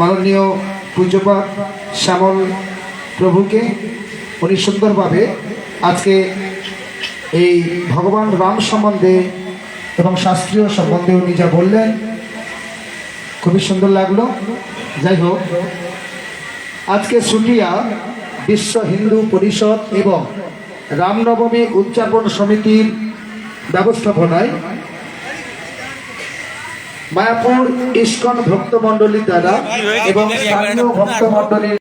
মাননীয় পূজ্যপাদ শ্যামল প্রভুকে। উনি সুন্দরভাবে আজকে এই ভগবান রাম সম্বন্ধে এবং শাস্ত্রীয় সম্বন্ধে উনি যা বললেন, খুবই সুন্দর লাগলো। যাই হোক, আজকে সুটিয়া বিশ্ব হিন্দু পরিষদ এবং রামনবমী উদযাপন সমিতির ব্যবস্থাপনায় মায়াপুর ইস্কন ভক্তমণ্ডলী দ্বারা এবং স্থানীয় ভক্তমণ্ডলীর